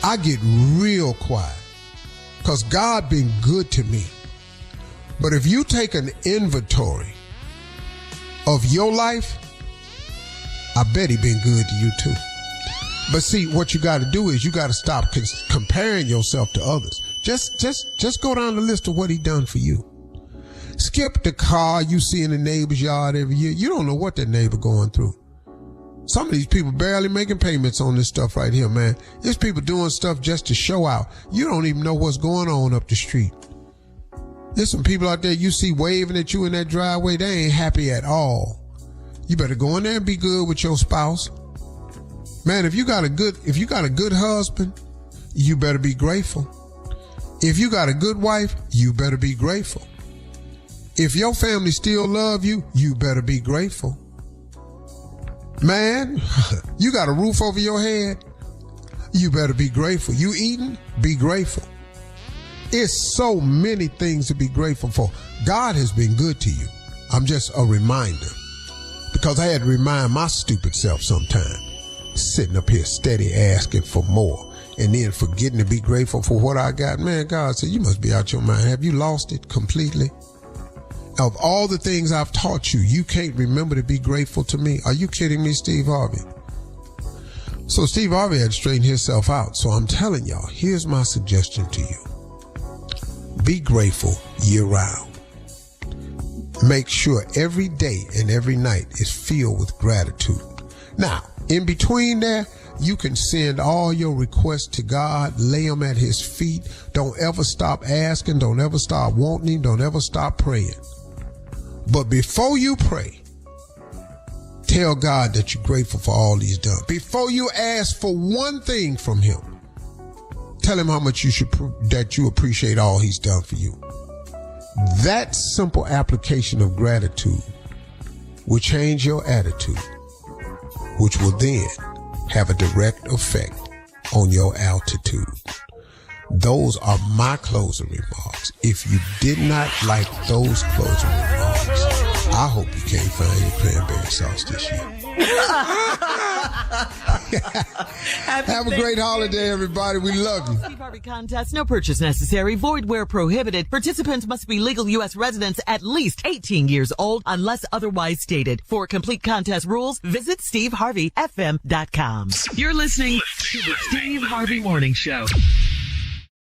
I get real quiet. Because God been good to me. But if you take an inventory of your life, I bet he been good to you too. But see, what you got to do is you got to stop comparing yourself to others. Just go down the list of what he done for you. Skip the car you see in the neighbor's yard every year. You don't know what that neighbor going through. Some of these people barely making payments on this stuff right here, man. There's people doing stuff just to show out. You don't even know what's going on up the street. There's some people out there you see waving at you in that driveway. They ain't happy at all. You better go in there and be good with your spouse. Man, if you got a good husband, you better be grateful. If you got a good wife, you better be grateful. If your family still love you, you better be grateful. Man, you got a roof over your head, you better be grateful. You eating? Be grateful. It's so many things to be grateful for. God has been good to you. I'm just a reminder. Because I had to remind my stupid self sometime. Sitting up here steady asking for more. And then forgetting to be grateful for what I got. Man, God said, you must be out your mind. Have you lost it completely? Of all the things I've taught you, you can't remember to be grateful to me. Are you kidding me, Steve Harvey? So Steve Harvey had straightened himself out. So I'm telling y'all, here's my suggestion to you. Be grateful year round. Make sure every day and every night is filled with gratitude. Now, in between there, you can send all your requests to God, lay them at his feet. Don't ever stop asking. Don't ever stop wanting him. Don't ever stop praying. But before you pray, tell God that you're grateful for all he's done. Before you ask for one thing from him, tell him how much that you appreciate all he's done for you. That simple application of gratitude will change your attitude, which will then have a direct effect on your altitude. Those are my closing remarks. If you did not like those closing remarks, I hope you can't find your cranberry sauce this year. Have a great holiday, everybody. We love you. Steve Harvey contest, no purchase necessary, void where prohibited. Participants must be legal U.S. residents at least 18 years old unless otherwise stated. For complete contest rules, visit SteveHarveyFM.com. You're listening to the Steve Harvey Morning Show.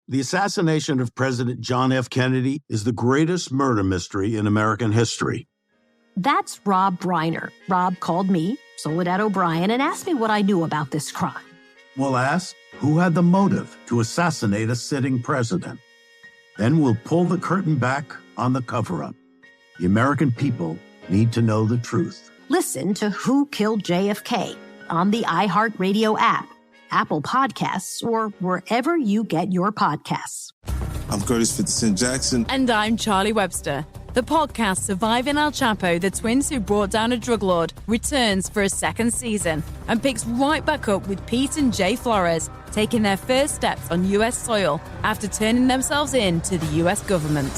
The assassination of President John F. Kennedy is the greatest murder mystery in American history. That's Rob Reiner. Rob called me, Soledad O'Brien, and asked me what I knew about this crime. We'll ask who had the motive to assassinate a sitting president. Then we'll pull the curtain back on the cover-up. The American people need to know the truth. Listen to Who Killed JFK on the iHeartRadio app, Apple Podcasts, or wherever you get your podcasts. I'm Curtis 50 Cent Jackson. And I'm Charlie Webster. The podcast Surviving El Chapo, the twins who brought down a drug lord, returns for a second season and picks right back up with Pete and Jay Flores taking their first steps on U.S. soil after turning themselves in to the U.S. government.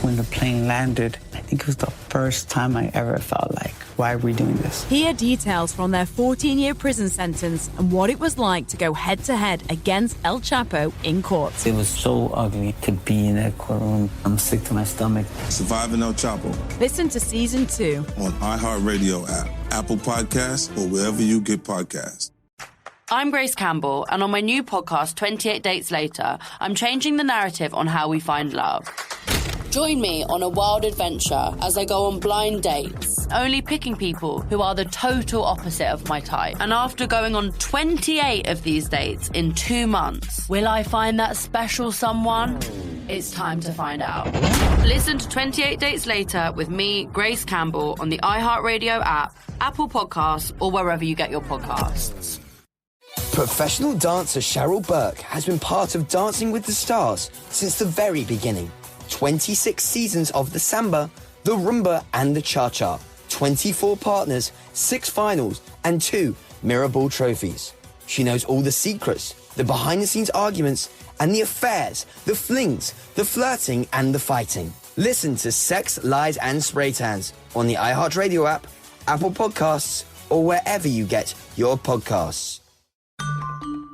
When the plane landed, I think it was the first time I ever felt like, why are we doing this? Hear details from their 14-year prison sentence and what it was like to go head-to-head against El Chapo in court. It was so ugly to be in that courtroom. I'm sick to my stomach. Surviving El Chapo. Listen to Season 2 on iHeartRadio app, Apple Podcasts, or wherever you get podcasts. I'm Grace Campbell, and on my new podcast, 28 Dates Later, I'm changing the narrative on how we find love. Join me on a wild adventure as I go on blind dates, only picking people who are the total opposite of my type. And after going on 28 of these dates in 2 months, will I find that special someone? It's time to find out. Listen to 28 Dates Later with me, Grace Campbell, on the iHeartRadio app, Apple Podcasts, or wherever you get your podcasts. Professional dancer Cheryl Burke has been part of Dancing with the Stars since the very beginning. 26 seasons of the samba, the rumba, and the cha-cha. 24 partners, 6 finals, and 2 mirror ball trophies. She knows all the secrets, the behind-the-scenes arguments, and the affairs, the flings, the flirting, and the fighting. Listen to Sex, Lies, and Spray Tans on the iHeartRadio app, Apple Podcasts, or wherever you get your podcasts.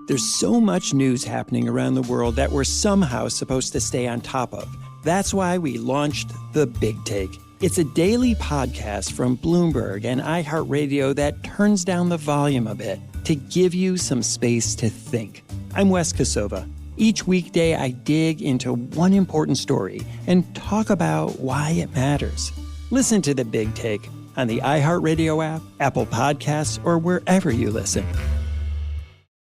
There's so much news happening around the world that we're somehow supposed to stay on top of. That's why we launched The Big Take. It's a daily podcast from Bloomberg and iHeartRadio that turns down the volume a bit to give you some space to think. I'm Wes Kosova. Each weekday, I dig into one important story and talk about why it matters. Listen to The Big Take on the iHeartRadio app, Apple Podcasts, or wherever you listen.